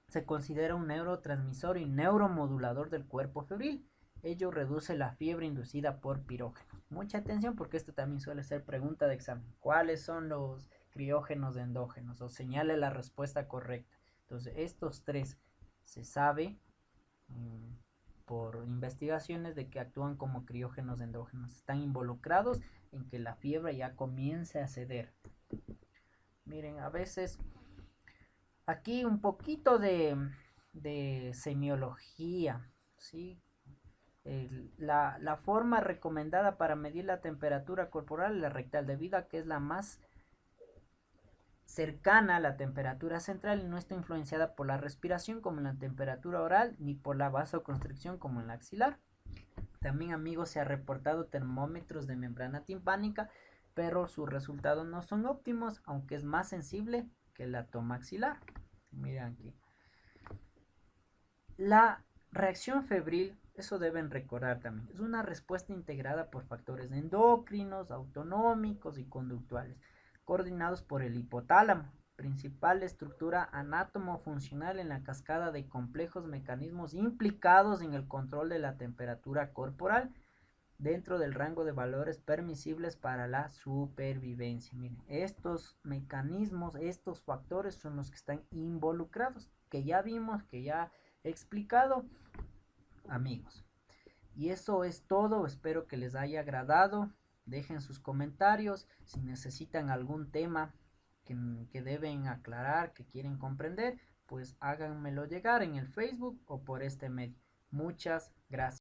Speaker 1: se considera un neurotransmisor y neuromodulador del cuerpo febril. Ello reduce la fiebre inducida por pirógenos. Mucha atención porque esto también suele ser pregunta de examen. ¿Cuáles son los criógenos endógenos? O señale la respuesta correcta. Entonces, estos tres se sabe por investigaciones de que actúan como criógenos endógenos. Están involucrados en que la fiebre ya comience a ceder. Miren, a veces aquí un poquito de semiología, ¿sí? La forma recomendada para medir la temperatura corporal es la rectal, debido a que es la más cercana a la temperatura central y no está influenciada por la respiración como en la temperatura oral, ni por la vasoconstricción como en la axilar. También, amigos, se ha reportado termómetros de membrana timpánica, pero sus resultados no son óptimos, aunque es más sensible que la toma axilar. Miren aquí. La reacción febril, eso deben recordar también, es una respuesta integrada por factores endocrinos, autonómicos y conductuales, coordinados por el hipotálamo, principal estructura anátomo-funcional en la cascada de complejos mecanismos implicados en el control de la temperatura corporal dentro del rango de valores permisibles para la supervivencia. Miren, estos mecanismos, estos factores son los que están involucrados, que ya vimos, que ya he explicado, amigos. Y eso es todo, espero que les haya agradado. Dejen sus comentarios si necesitan algún tema que deben aclarar, que quieren comprender, pues háganmelo llegar en el Facebook o por este medio. Muchas gracias.